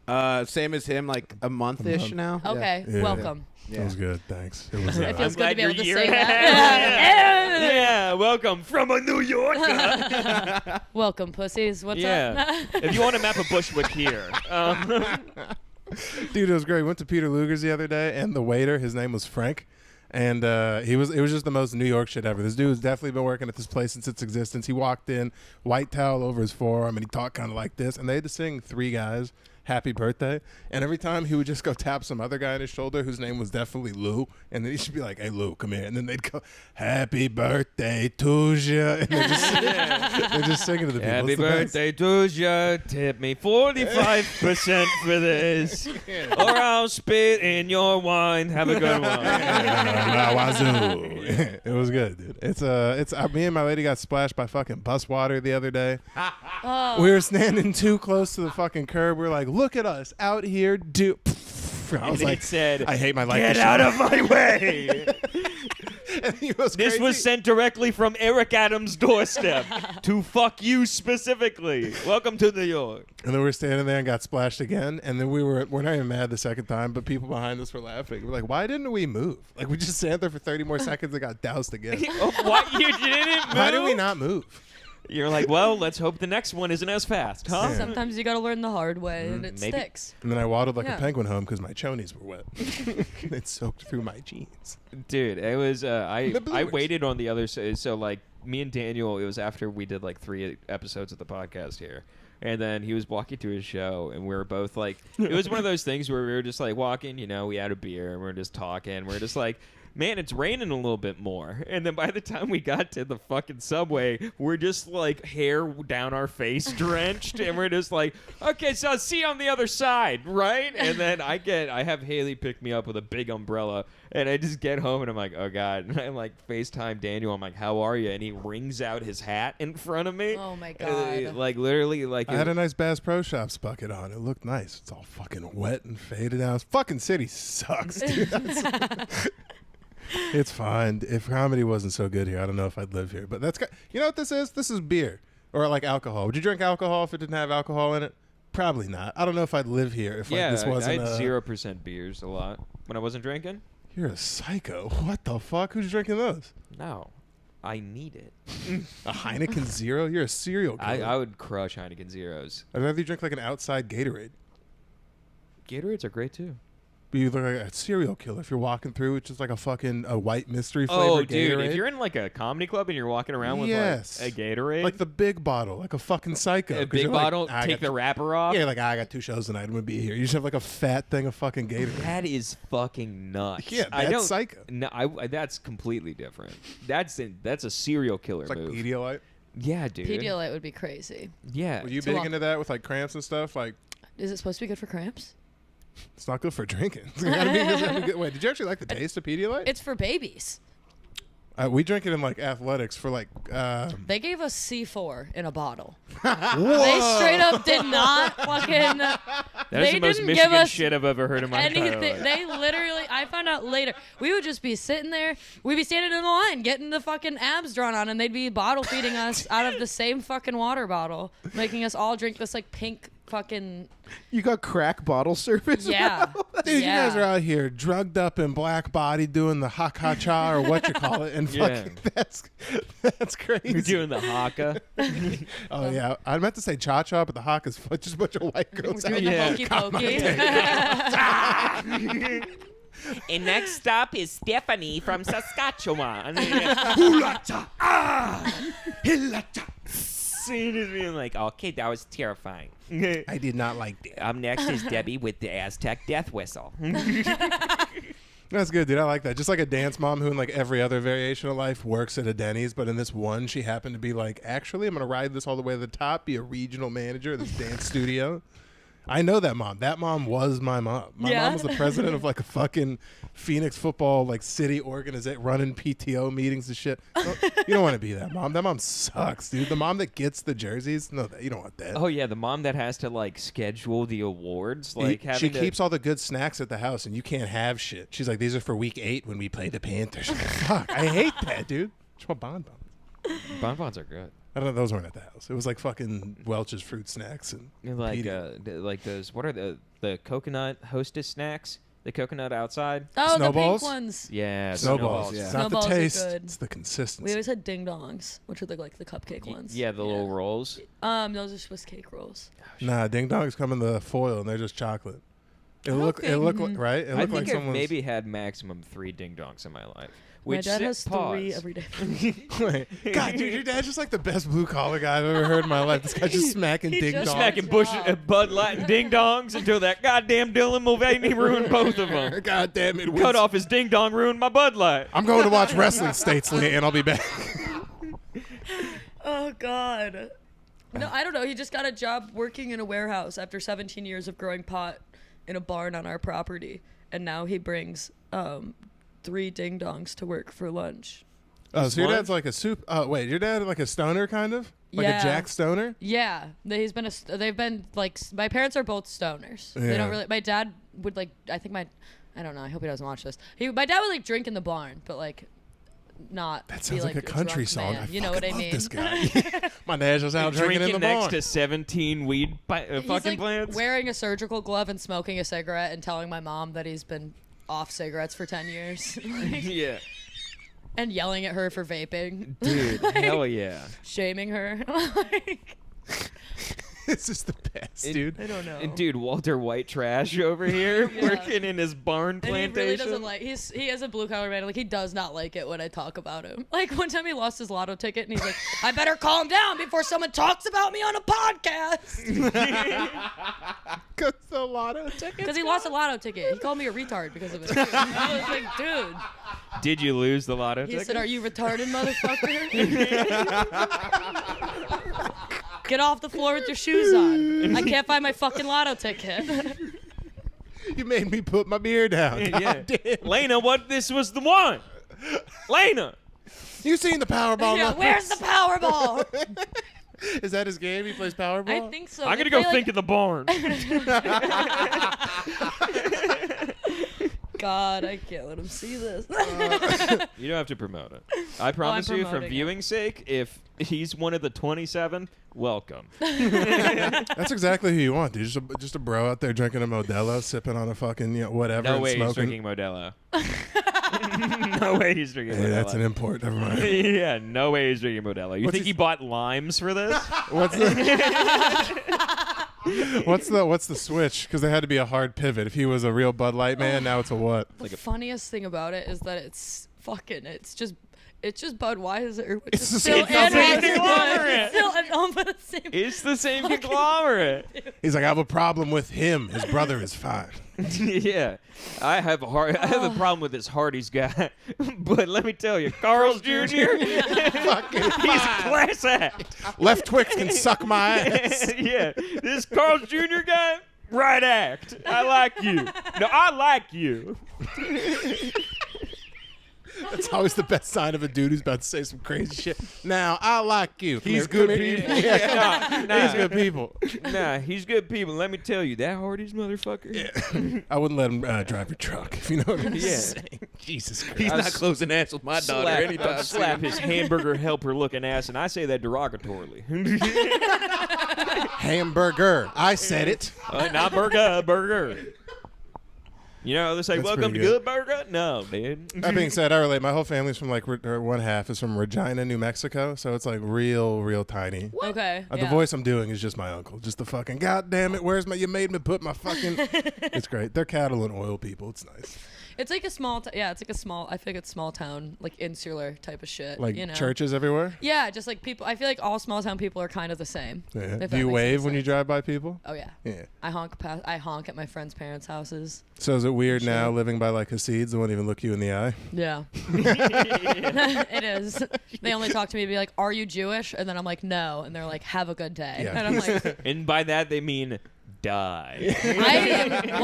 Same as him, like a month-ish now. Okay, Yeah. welcome. That was good, thanks. It was, It feels I'm good to glad be able to you're say here. that. Yeah, welcome from a New Yorker. Welcome, pussies. What's Yeah. up? If you want to map a Bushwick here. Dude, it was great. We went to Peter Luger's the other day, and the waiter, his name was Frank, and it was just the most New York shit ever. This dude has definitely been working at this place since its existence. He walked in, white towel over his forearm, and he talked kind of like this, and they had to sing 3 guys happy birthday, and every time he would just go tap some other guy on his shoulder whose name was definitely Lou, and then he should be like, hey Lou, come here, and then they'd go, happy birthday to you, and they're just singing to the people. Happy It's the best. birthday to ya. Tip me 45% for this, or I'll spit in your wine. Have a good one. Wazoo. It was good, dude. It's me and my lady got splashed by fucking bus water the other day. We were standing too close to the fucking curb. We were like, look at us out here, dude. I was And like, it said, I hate my life. get out of my way. And he was This crazy. was sent directly from Eric Adams' doorstep to fuck you specifically. Welcome to New York. And then we were standing there and got splashed again. And then we're not even mad the second time, but people behind us were laughing. We're like, why didn't we move? Like, we just sat there for 30 more seconds and got doused again. Oh, what? You didn't move? Why did we not move? You're like, well, let's hope the next one isn't as fast, huh? Yeah. Sometimes you gotta learn the hard way, and it maybe. sticks. And then I waddled like Yeah. a penguin home because my chonies were wet. It soaked through my jeans. Dude, it was I The Brewers. waited on the other side. So like me and Daniel, it was after we did like 3 episodes of the podcast here. And then he was walking to his show, and we were both like, it was one of those things where we were just like walking, you know, we had a beer, and we were just talking. We're just like, man, it's raining a little bit more. And then by the time we got to the fucking subway, we're just like hair down our face drenched, and we're just like, okay, so I'll see you on the other side, right? And then I have Haley pick me up with a big umbrella, and I just get home, and I'm like, oh God. And I'm like, FaceTime Daniel. I'm like, how are you? And he wrings out his hat in front of me. Oh my And, God. like literally, like I had a nice Bass Pro Shops bucket on. It looked nice. It's all fucking wet and faded out. Fucking city sucks, dude. It's fine. If comedy wasn't so good here, I don't know if I'd live here. But you know what this is? This is beer or like alcohol. Would you drink alcohol if it didn't have alcohol in it? Probably not. I don't know if I'd live here if yeah, like this wasn't. I had 0% beers a lot when I wasn't drinking. You're a psycho. What the fuck? Who's drinking those? No. I need it. A Heineken Zero? You're a serial killer. I would crush Heineken Zeros. I'd rather you drink like an outside Gatorade. Gatorades are great too. But you look like a serial killer if you're walking through. It's just like a white mystery flavor Gatorade. Dude, if you're in like a comedy club and you're walking around with like a Gatorade. Like the big bottle, like a fucking psycho. A big bottle, like, take the wrapper off. Yeah, like, I got 2 shows tonight. I'm going to be here. You just have like a fat thing of fucking Gatorade. That is fucking nuts. Yeah, that's psycho. No, that's completely different. That's a serial killer It's like move. Pedialyte. Yeah, dude. Pedialyte would be crazy. Yeah. Were you big into that with like cramps and stuff? Like, is it supposed to be good for cramps? It's not good for drinking. It's gotta be good. Wait, did you actually like the taste of Pedialyte? It's for babies. We drink it in like athletics for like. They gave us C4 in a bottle. They straight up did not fucking. That's the most Michigan shit I've ever heard in my entire life. They literally. I found out later. We would just be sitting there. We'd be standing in the line getting the fucking abs drawn on, and they'd be bottle feeding us out of the same fucking water bottle, making us all drink this like pink fucking. You got crack bottle service? Yeah. Dude, you guys are out here drugged up in black body doing the haka-cha or what you call it, and fucking that's crazy. You're doing the haka. Oh yeah, I meant to say cha-cha, but the haka is just a bunch of white girls. Doing the hokey pokey. And next stop is Stephanie from Saskatchewan. Scene is being like, okay, that was terrifying. I did not like that. Up next is Debbie with the Aztec death whistle. That's good, dude. I like that. Just like a dance mom who in like every other variation of life works at a Denny's, but in this one, she happened to be like, actually, I'm going to ride this all the way to the top, be a regional manager of this dance studio. I know that mom. That mom was my mom. My mom was the president of like a fucking Phoenix football like city organization running PTO meetings and shit. You don't want to be that mom. That mom sucks, dude. The mom that gets the jerseys, no, you don't want that. Oh yeah, the mom that has to like schedule the awards. Like she keeps all the good snacks at the house, and you can't have shit. She's like, these are for week 8 when we play the Panthers. Like, fuck, I hate that, dude. Just want bonbons. Bonbons are good. I don't know. Those weren't at the house. It was like fucking Welch's fruit snacks and like those. What are the coconut Hostess snacks? The coconut outside. Oh, Snowballs? the pink ones. Yeah, snowballs. Yeah. It's not the Snowballs are taste. good. It's the consistency. We always had ding dongs, which would look like the cupcake ones. Yeah, the little rolls. Those are Swiss cake rolls. Nah, ding dongs come in the foil and they're just chocolate. It look like right. It I looked think like I've someone's. maybe had maximum 3 ding dongs in my life. My dad has pause. 3 every day. Wait, God, dude, your dad's just like the best blue collar guy I've ever heard in my life. This guy's just smacking ding dongs. Smacking Bud Light and ding dongs until that goddamn Dylan Mulvaney ruined both of them. God damn it! Cut off his ding dong, ruined my Bud Light. I'm going to watch wrestling, Statesly, and I'll be back. Oh God. No, I don't know. He just got a job working in a warehouse after 17 years of growing pot in a barn on our property, and now he brings 3 ding dongs to work for lunch. Oh, so your dad's like a soup. Oh, wait, your dad like a stoner kind of, like a Jack Stoner. Yeah, they've been like, my parents are both stoners. They don't really. My dad would like. I don't know. I hope he doesn't watch this. My dad would like drink in the barn, but like. Not that sounds be like a country song. You know what I mean? This guy. My dad's just out drinking in the next barn. to 17 weed fucking like plants. Wearing a surgical glove and smoking a cigarette and telling my mom that he's been off cigarettes for 10 years. Yeah. And yelling at her for vaping. Dude, like, hell yeah. Shaming her. This is the best, dude. I don't know. And dude, Walter White trash over here working in his barn and plantation. he really doesn't like. He has a blue collar man. Like he does not like it when I talk about him. Like one time he lost his lotto ticket and he's like, "I better calm down before someone talks about me on a podcast." Because the lotto ticket. Because he lost a lotto ticket. He called me a retard because of it. I was like, dude. Did you lose the lotto ticket? He said, "Are you retarded, motherfucker? Get off the floor with your shoes on. I can't find my fucking lotto ticket." You made me put my beer down. Yeah. Lena, what? This was the one. Lena. You seen the Powerball? Yeah, where's the Powerball? Is that his game? He plays Powerball? I think so. I'm going to go think in the barn. God, I can't let him see this. You don't have to promote it. I promise you, for promoting viewing sake, if he's one of the 27, welcome. That's exactly who you want, dude. Just a bro out there drinking a Modelo, sipping on a fucking whatever. No and way he's smoking. drinking Modelo. No way he's drinking Modelo. Hey, that's an import. Never mind. Yeah, no way he's drinking Modelo. You think he bought limes for this? What's the switch? Because there had to be a hard pivot. If he was a real Bud Light man, now it's a what? The funniest thing about it is that it's just Budweiser, which It's is the still same conglomerate. It's It's the same conglomerate. He's like, I have a problem with him. His brother is fine. Yeah, I have a problem with this Hardy's guy, but let me tell you, Carl's Jr. He's class act. Left Twix can suck my ass. Yeah, this Carl's Jr. guy, right act. I like you. No, I like you. That's always the best sign of a dude who's about to say some crazy shit. Now, I like you. He's good people. He's good people. Nah, he's good people. Let me tell you, that Hardy's motherfucker. Yeah. I wouldn't let him drive your truck, if you know what I'm Yeah. saying. Jesus Christ. He's not closing ass with my daughter anytime slap his hamburger helper looking ass, and I say that derogatorily. Hamburger. I said it. Not burger. You know, they say, That's welcome to pretty Good Burger. No, dude. That being said, I relate. My whole family's from one half is from Regina, New Mexico, so it's like real tiny. Okay. The voice I'm doing is just my uncle. Just the fucking, God damn it, you made me put my fucking. It's great. They're cattle and oil people. It's nice. It's like a small, I feel like it's small town, like insular type of shit. Like you know? churches everywhere? Yeah, just like people. I feel like all small town people are kind of the same. Yeah. if Do that you makes wave any when you sense. drive by people? Oh yeah. Yeah. I honk at my friends' parents' houses. So is it weird now Sure. living by like Hasids that won't even look you in the eye? Yeah. It is. They only talk to me and be like, "Are you Jewish?" And then I'm like, "No," and they're like, "Have a good day." Yeah. And I'm like, And by that, they mean die. I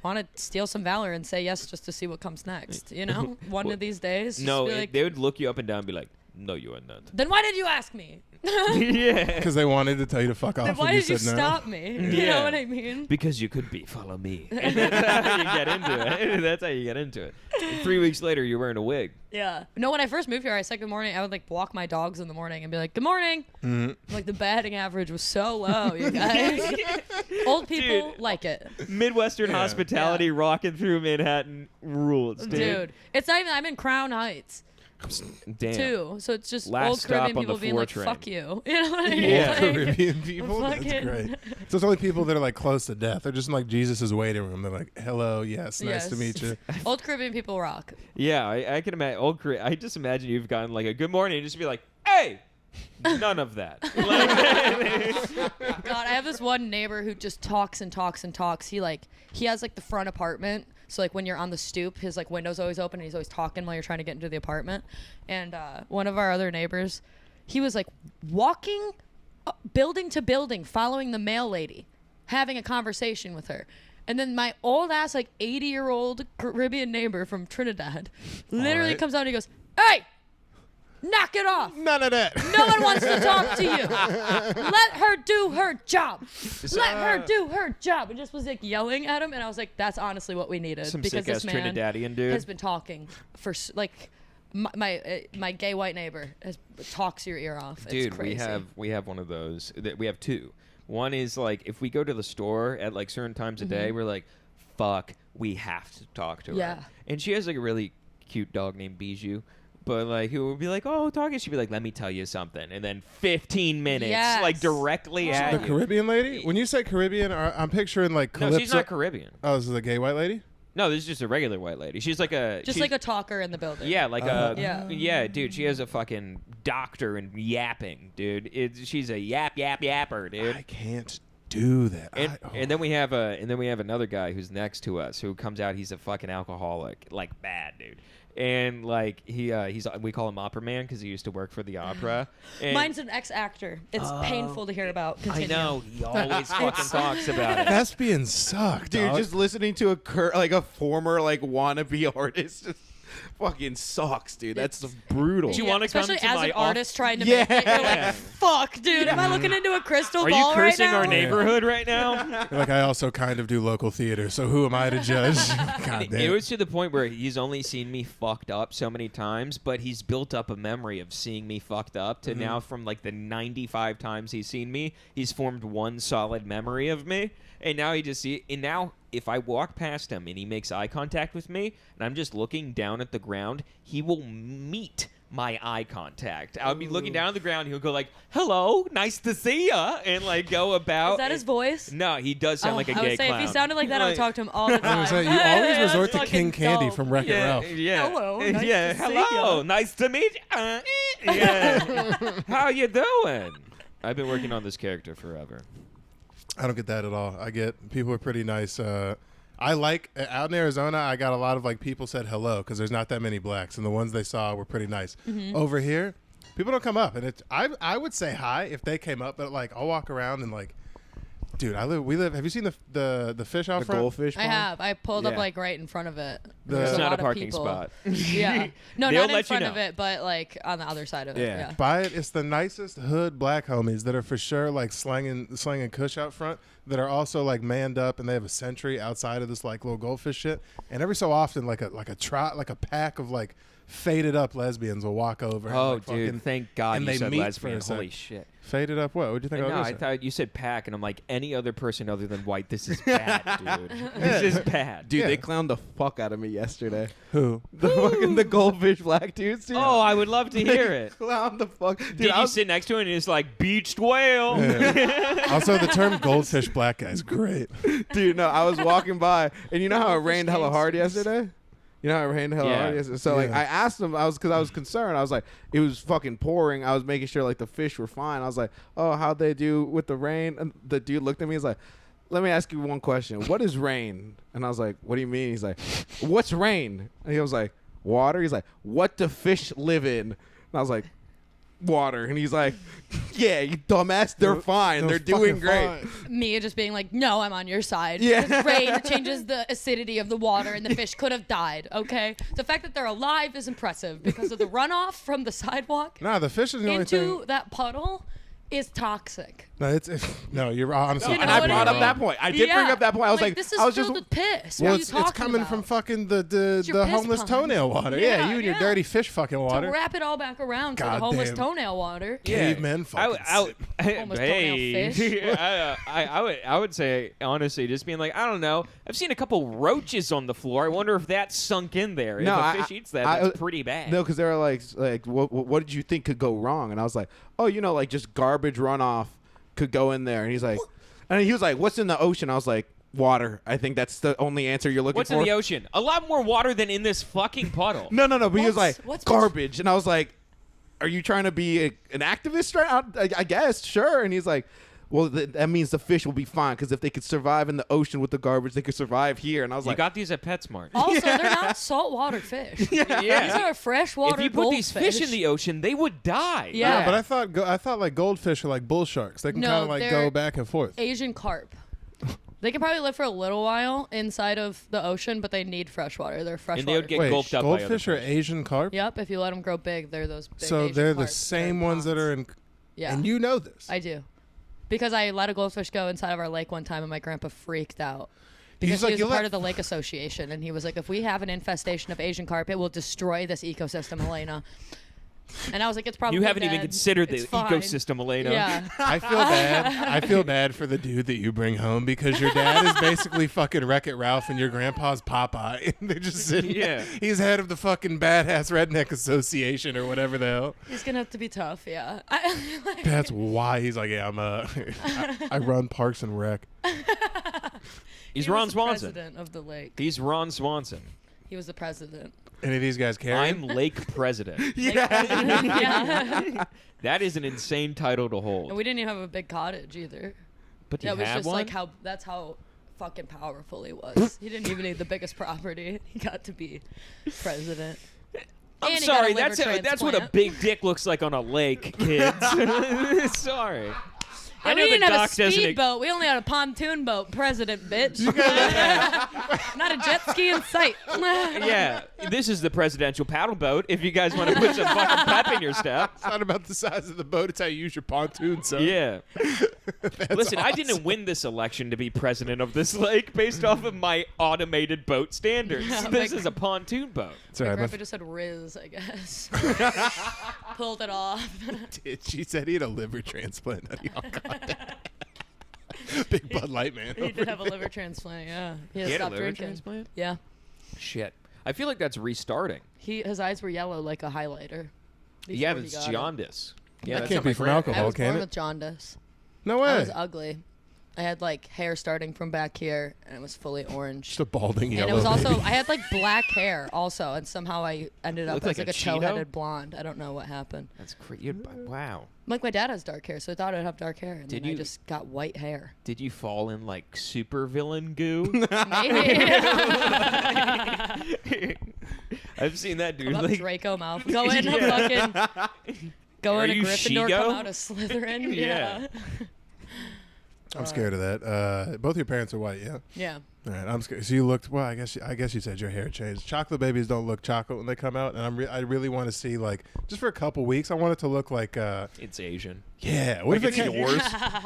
want to steal some valor and say yes just to see what comes next. You know, one of these days. just No, be like, they would look you up and down and be like, no, you are not. then why did you ask me? Yeah. Because they wanted to tell you to fuck off. Then why and you did you said no. stop me? You Yeah. know what I mean? Because you could be. Follow me. And that's how you get into it. That's how you get into it. And 3 weeks later, you're wearing a wig. Yeah. No, when I first moved here, I said good morning. I would like walk my dogs in the morning and be like, good morning. Mm-hmm. Like the batting average was so low, you guys. Old people like it. Midwestern Yeah. hospitality rocking through Manhattan rules, dude. Dude, it's not even, I'm in Crown Heights Damn. too. So it's just Last old stop Caribbean on the people being 4 like, train. fuck you. You know what I mean? Yeah. Like, Caribbean people? That's fucking- great. So it's only people that are like close to death. They're just in like Jesus' waiting room. They're like, hello, yes, nice to meet you. Old Caribbean people rock. Yeah, I can imagine. I just imagine you've gotten like a good morning and just be like, hey, none of that. Like, God, I have this one neighbor who just talks and talks and talks. He has like the front apartment. So like when you're on the stoop, his like window's always open and he's always talking while you're trying to get into the apartment. And one of our other neighbors, he was like walking building to building, following the mail lady, having a conversation with her. And then my old ass, like 80-year-old Caribbean neighbor from Trinidad literally right. comes out and he goes, hey, knock it off. None of that. No one wants to talk to you. Let her do her job. Let her do her job. And just was like yelling at him. And I was like, that's honestly what we needed. some because sick ass this man Trinidadian dude. has been talking for like my gay white neighbor talks your ear off. Dude, it's crazy. we have one of those. We have two. One is like if we go to the store at like certain times a day, we're like, fuck, we have to talk to Yeah. her. And she has like a really cute dog named Bijou. But like, who would be like, "Oh, talking?" She'd be like, "Let me tell you something," and then 15 minutes, Yes. like directly at The you. Caribbean lady? When you say Caribbean, I'm picturing like No, Calypso. she's not Caribbean. Oh, this is a gay white lady? No, this is just a regular white lady. She's like a just she's- like a talker in the building. yeah, like Yeah. dude. She has a fucking doctor in yapping, dude. She's a yapper, dude. I can't do that. And then we have another guy who's next to us who comes out. He's a fucking alcoholic, like bad dude. And like we call him Opera Man because he used to work for the opera. And Mine's an ex-actor. It's painful to hear about. Continue. I know he always fucking talks about it. Thespians suck, Dude, dog. just listening to a former like wannabe artist just fucking sucks, dude. That's brutal. Do you wanna come especially to as my an artist trying to Yeah. make it. You're like, fuck, dude. Am I looking into a crystal Are you ball right cursing now? our neighborhood right now? Like, I also kind of do local theater, so who am I to judge? God damn. It was to the point where he's only seen me fucked up so many times, but he's built up a memory of seeing me fucked up to now from like the 95 times he's seen me, he's formed one solid memory of me. And now he just see and now if I walk past him and he makes eye contact with me and I'm just looking down at the ground, he will meet my eye contact. I'll be looking down at the ground. He'll go like, "Hello, nice to see ya," and like go about. Is that his voice? No, he does sound like a I gay would say clown. if he sounded like that, I would talk to him all the time. You always resort to That's King fucking Candy dope. from Wreck-It Ralph. Yeah. Hello, nice yeah. to see Hello. ya. Nice to meet you. Yeah. How you doing? I've been working on this character forever. I don't get that at all. I get people are pretty nice. I like out in Arizona. I got a lot of like people said hello because there's not that many blacks, and the ones they saw were pretty nice. Over here, people don't come up, and I would say hi if they came up, but like I'll walk around and like, dude, we live. Have you seen the fish out The front? goldfish I pond? have. I pulled up Yeah. like right in front of it. The- There's It's not lot a of parking people. spot. Yeah. No, They'll not in let you front know. of it, but like on the other side of it. Yeah. Yeah. Buy it. It's the nicest hood black homies that are for sure like slanging kush out front that are also like manned up and they have a sentry outside of this like little goldfish shit. And every so often like a pack of like faded up lesbians will walk over. and, Oh, like, dude! fucking Thank God and you they said meet lesbian. for a sec. Holy shit! faded up. What? What do you think? No, I was I gonna say? thought you said pack, and I'm like, any other person other than white. This is bad, dude. This is bad. Dude, Yeah. they clowned the fuck out of me yesterday. Who? The fucking the goldfish black dudes. Dude. Oh, I would love to hear it. Clown the fuck. Dude, Did I you was, sit next to it and it's like beached whale? Yeah. Also, the term goldfish black guy is great. dude, no, I was walking by, and you know how it rained hella hard gangsters. yesterday? You know how it rained hella Yeah. hard yesterday? So, like, Yeah. I asked him, because I was concerned. I was like, it was fucking pouring. I was making sure, like, the fish were fine. I was like, oh, how'd they do with the rain? And the dude looked at me. He's like, let me ask you one question. What is rain? And I was like, what do you mean? He's like, what's rain? And he was like, water. He's like, what do fish live in? And I was like, water. And he's like, yeah, you dumbass, they're fine. They're doing fucking great. fine. Me just being like, no, I'm on your side. Yeah. Because rain changes the acidity of the water and the fish could have died, okay? The fact that they're alive is impressive because of the runoff from the sidewalk Nah, the fish is the only into thing. that puddle is toxic. No, no, you're honestly. You know And I what brought I up mean? that point. I did bring Yeah. up that point. I was like, this is I was filled just with piss. Well, What are you it's talking coming about? from fucking your the piss homeless pond. toenail water. Yeah, Yeah, you and your yeah. dirty fish fucking water. To wrap it all back around to the homeless Goddamn. toenail water. Cavemen fucking Almost hey, toenail I would say honestly, just being like, I don't know. I've seen a couple roaches on the floor. I wonder if that sunk in there. No, if a fish eats that, that's pretty bad. No, because they were like, what did you think could go wrong? And I was like, oh, like just garbage runoff could go in there. And he's like, and he was like, what's in the ocean? I was like, water. I think that's the only answer you're looking What's for. in the ocean? A lot more water than in this fucking puddle. No. But he was like, What's- garbage. And I was like, are you trying to be an activist? I guess, sure. And he's like, well, that means the fish will be fine because if they could survive in the ocean with the garbage, they could survive here. And I was You like, got these at PetSmart. Also, they're not saltwater fish. Yeah. These are freshwater If you put these goldfish. fish in the ocean, they would die. Yeah. But I thought like goldfish are like bull sharks. They can No, kind of like they're- go back and forth. Asian carp. They can probably live for a little while inside of the ocean, but they need fresh water. They're freshwater. And they would get Wait, gulped up by other goldfish are fish. Asian carp? Yep, if you let them grow big, they're those big So Asian they're the carp. same They're ones that ponds. are in. Yeah, And you know this. I do. Because I let a goldfish go inside of our lake one time, and my grandpa freaked out. Because He's like, he was "You a part let- of the lake association, and he was like, if we have an infestation of Asian carp, it will destroy this ecosystem, Alaina. And I was like, it's probably You haven't even dead. considered the It's fine." ecosystem, Alaina. Yeah. I feel bad. I feel bad for the dude that you bring home because your dad is basically fucking Wreck-It Ralph and your grandpa's Popeye. And they're just sitting. Yeah. He's head of the fucking Badass Redneck Association or whatever the hell. He's going to have to be tough, yeah. That's why he's like, yeah, I run Parks and Rec. He's He Ron was the Swanson. president of the lake. He's Ron Swanson. He was the president. Any of these guys care? I'm Lake President. Yeah. That is an insane title to And hold. we didn't even have a big cottage either. But That you was have just one? like that's how fucking powerful he was. He didn't even need the biggest property. He got to be president. I'm And he got a sorry, liver that's what a transplant. big dick looks like on a lake, kids. Sorry. I And know we the didn't have doc a doesn't. speedboat. We only had a pontoon boat, president, bitch. Not a jet ski in sight. Yeah, this is the presidential paddle boat. If you guys want to put some fucking pep in your step. It's not about the size of the boat. It's how you use your pontoon, son. Yeah. Listen, I awesome. didn't win this election to be president of this lake based off of my automated boat standards. Yeah, This my- is a pontoon boat. It's My all right. grandpa just said Riz, I guess. Pulled it off. She said he had a liver transplant. Oh, God. Big Bud Light man. He did have a liver transplant. Yeah, he had He to had a stop liver drinking. transplant? Yeah, Shit. I feel like that's restarting. his eyes were yellow like a highlighter. Yeah, before he that's got it. jaundice. Yeah, That that's can't how my be from grand- alcohol. I was can born it? with jaundice. No I way. was ugly. I had like hair starting from back here, and it was fully orange. Just a balding yellow. And it was also baby. I had like black hair also, and somehow I ended up Looked as like like a a Cheeto? tow-headed blonde. I don't know what happened. That's crazy. Wow. Like my dad has dark hair, so I thought I'd have dark hair, and Did then I you- just got white hair. Did you fall in like super villain goo? Maybe. I've seen that dude. Come up Like, Draco Malfoy. Go in a fucking. Go Are in a you Gryffindor. Shigo? Come out a Slytherin. Yeah. I'm scared of that. Both your parents are white, yeah. Yeah. All right, I'm scared. So you looked. Well, I guess you said your hair changed. Chocolate babies don't look chocolate when they come out, and I really want to see like just for a couple weeks. I want it to look like. it's Asian. Yeah. What Like if it it's came? yours?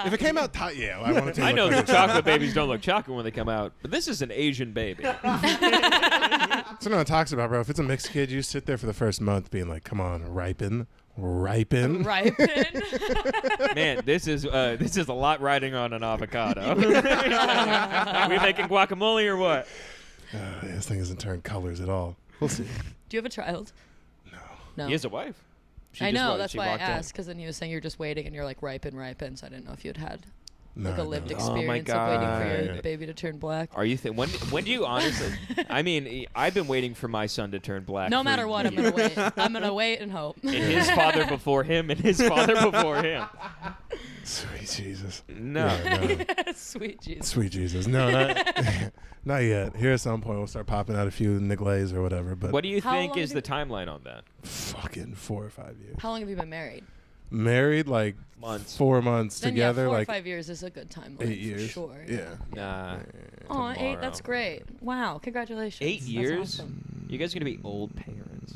If it came out tight, yeah. I want it to. I look know like that chocolate babies don't look chocolate when they come out, but this is an Asian baby. That's what no one talks about, bro. If it's a mixed kid, you sit there for the first month being like, "Come on, ripen." Ripen. Man, this is a lot riding on an avocado. We making guacamole or what? This thing hasn't turned colors at all. We'll see. Do you have a child? No. He has a wife. She I just know. wa- That's she why I walked in. asked, because then he was saying you're just waiting, and you're like ripen. So I didn't know if you had No, like a lived no. Oh my experience of waiting for your God. baby to turn black. Are you when do you honestly? I mean, I've been waiting for my son to turn black. No for matter what, I'm years. gonna wait. I'm gonna wait and hope. And his father before him, and his father before him. Sweet Jesus. No. Yeah, no. Sweet Jesus. Sweet Jesus. No, not yet. Here at some point we'll start popping out a few niglays or whatever. But What do you How think long is do the timeline on that? fucking 4 or 5 years. How long have you been married? Married like Months. 4 months Then together, yeah, 4 like or 5 years is a good timeline. 8 years. For sure. Yeah. Nah. Oh, 8. Tomorrow. That's great. Wow. Congratulations. 8 That's years? awesome. You guys are gonna be old parents.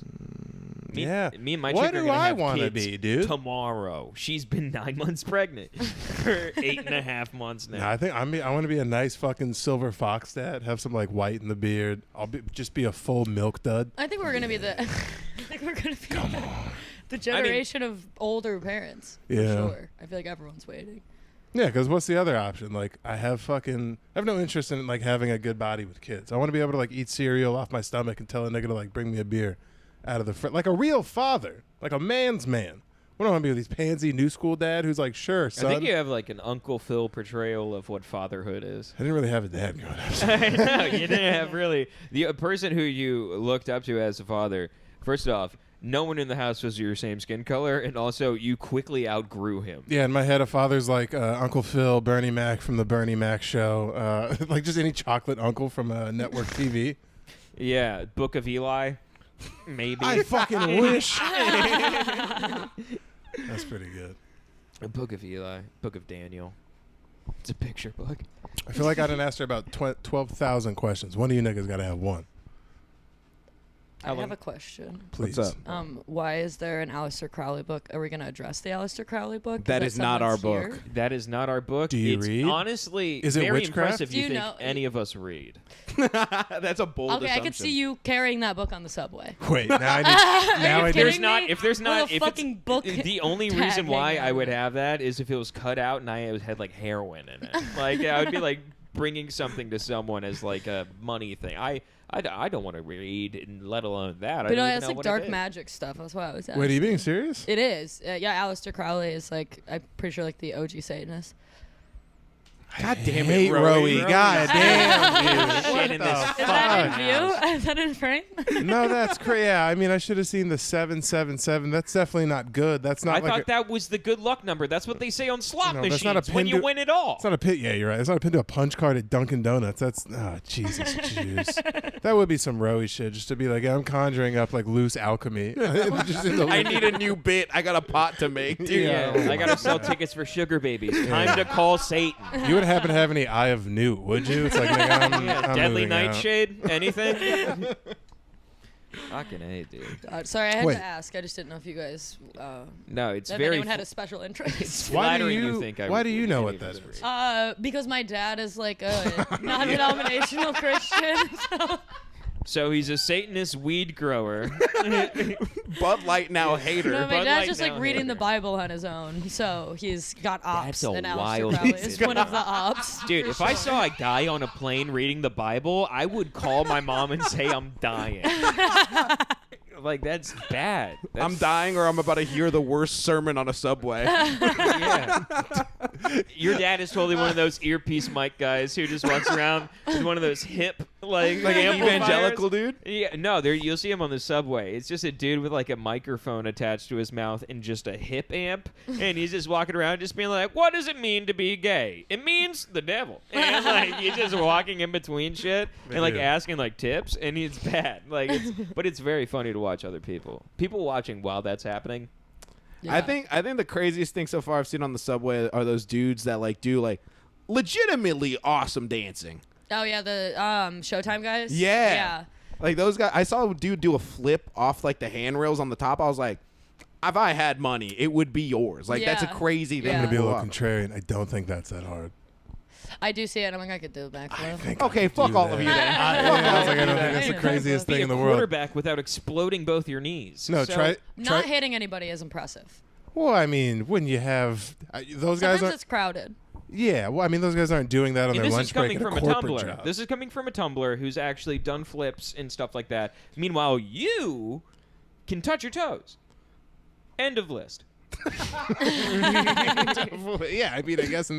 Me, Yeah. Me and my What chick are do gonna I have wanna kids be, dude? tomorrow. She's been 9 months pregnant for 8.5 months now. No, I think I want to be a nice fucking silver fox dad. Have some like white in the beard. Just be a full milk dud. I think we're gonna be the. I think we're gonna be the generation of older parents. For Yeah. sure. I feel like everyone's waiting. Yeah, because what's the other option? Like I have no interest in like having a good body with kids. I want to be able to like eat cereal off my stomach and tell a nigga to like bring me a beer out of the fridge, like a real father, like a man's man. We don't want to be with these pansy new school dad who's like, sure, son. I think you have like an Uncle Phil portrayal of what fatherhood is. I didn't really have a dad growing up. I know you didn't have really the person who you looked up to as a father. First off, no one in the house was your same skin color, and also you quickly outgrew him. Yeah, in my head, a father's like Uncle Phil, Bernie Mac from the Bernie Mac show, like just any chocolate uncle from network TV. Yeah, Book of Eli, maybe. I fucking wish. That's pretty good. A Book of Eli, Book of Daniel. It's a picture book. I feel like I didn't ask her about 12,000 questions. One of you niggas got to have one. How I long- have a question. Please. What's up? Why is there an Aleister Crowley book? Are we going to address the Aleister Crowley book? That is not our someone's book. here? That is not our book. Do you it's read? honestly Is it very witchcraft? impressive Do you you think know- any of us read. That's a bold Okay, assumption. I could see you carrying that book on the subway. Wait, now I need. Now I you need. There's kidding not me? if there's With not a if it's fucking book the only tag reason why hanging I on would it. have that is if it was cut out and I had like heroin in it. Like I would be like bringing something to someone as like a money thing. I don't want to read, and let alone that. I But don't no, even it's know like what dark it is. magic stuff. That's why I was asking. Wait, are you being serious? It is. Yeah, Aleister Crowley is like, I'm pretty sure like the OG Satanist. God damn Hate it, Rowie. Rowie. God damn, dude. Shit What in the this Is that in fuck? view? Is that in frame? No, that's crazy. Yeah, I mean, I should have seen the 777. That's definitely not good. That's not I like thought that was the good luck number. That's what they say on slot No, that's machines not a when pin you to- win it all. It's not a pit. Yeah, you're right. It's not a pin to a punch card at Dunkin' Donuts. That's Jesus, juice. That would be some Rowie shit. Just to be like, I'm conjuring up like loose alchemy. Just in the I need a new bit. I got a pot to make, dude. Yeah. I gotta sell tickets for Sugar Babies. Time to call Satan. You wouldn't happen to have any Eye of Newt, would you? It's like, nigga, I'm Deadly moving out. Nightshade? Anything? Fucking A, dude. Sorry, I had Wait. to ask. I just didn't know if you guys, No, it's if very. anyone had a special interest. It's Why do flattering you- think I why do you know any what of that us is? read. Because my dad is like a non-denominational Christian. So So he's a Satanist weed grower. Bud Light now hater. No, my Bud dad's Light just like now reading hater. the Bible on his own. So he's got ops. That's a and Aleister wild Crowley dude. is one of the ops. Dude, for if I sure. saw a guy on a plane reading the Bible, I would call my mom and say I'm dying. Like, that's bad. I'm dying or I'm about to hear the worst sermon on a subway. Yeah. Your dad is totally one of those earpiece mic guys who just walks around with one of those hip, like evangelical dude? Yeah, no, there you'll see him on the subway. It's just a dude with like a microphone attached to his mouth and just a hip amp, and he's just walking around just being like, "What does it mean to be gay? It means the devil." And like he's just walking in between shit and like asking like tips, and it's bad. Like, but it's very funny to watch other people watching while that's happening. Yeah. I think the craziest thing so far I've seen on the subway are those dudes that like do like legitimately awesome dancing. Oh yeah, the Showtime guys. Yeah. Yeah. Like those guys, I saw a dude do a flip off like the handrails on the top. I was like, if I had money, it would be yours. Like that's a Yeah. crazy thing. Yeah. I'm gonna be a pull little off. contrarian. I don't think that's that hard. I do see it. I'm like, I could do a backflip. Okay, fuck all of you then. I was like, I don't think that's the craziest Be thing a in the world. quarterback without exploding both your knees. No, So- try. Not hitting anybody is impressive. Well, I mean, when you have those guys Sometimes aren't. it's crowded. Yeah, well, I mean, those guys aren't doing that on And their this lunch is coming break at from a a corporate Tumblr. job. This is coming from a Tumblr who's actually done flips and stuff like that. Meanwhile, you can touch your toes. End of list. Yeah, I mean, I guess.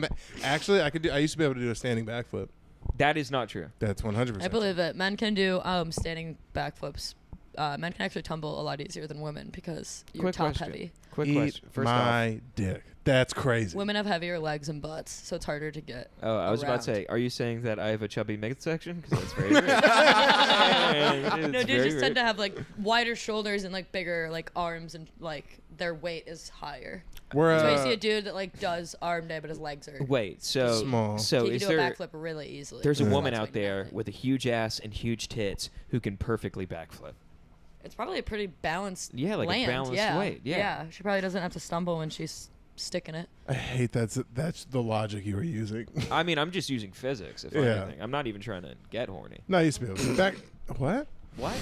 Actually, I could do. I used to be able to do a standing backflip. That is not true. That's 100%. I believe it. Men can do standing backflips. Men can actually tumble a lot easier than women because you're Quick top question. heavy. Quick Eat question. First my dick. That's crazy. Women have heavier legs and butts, so it's harder to get. Oh, I was about to around. say, are you saying that I have a chubby midsection? Because that's very rare. No, dudes just tend to have like wider shoulders and like bigger like arms and like their weight is higher. We're So you see a dude that like does arm day, but his legs are. Wait, so Small. So he is can do a there? backflip really easily. There's a Yeah. woman That's out like there nothing. with a huge ass and huge tits who can perfectly backflip. It's probably a pretty balanced. Yeah, like a land. balanced yeah. weight, yeah. She probably doesn't have to stumble when she's sticking it. I hate that's the logic you were using. I mean, I'm just using physics, if Yeah. anything. I'm not even trying to get horny. No, I used to be able to. Back. What? What?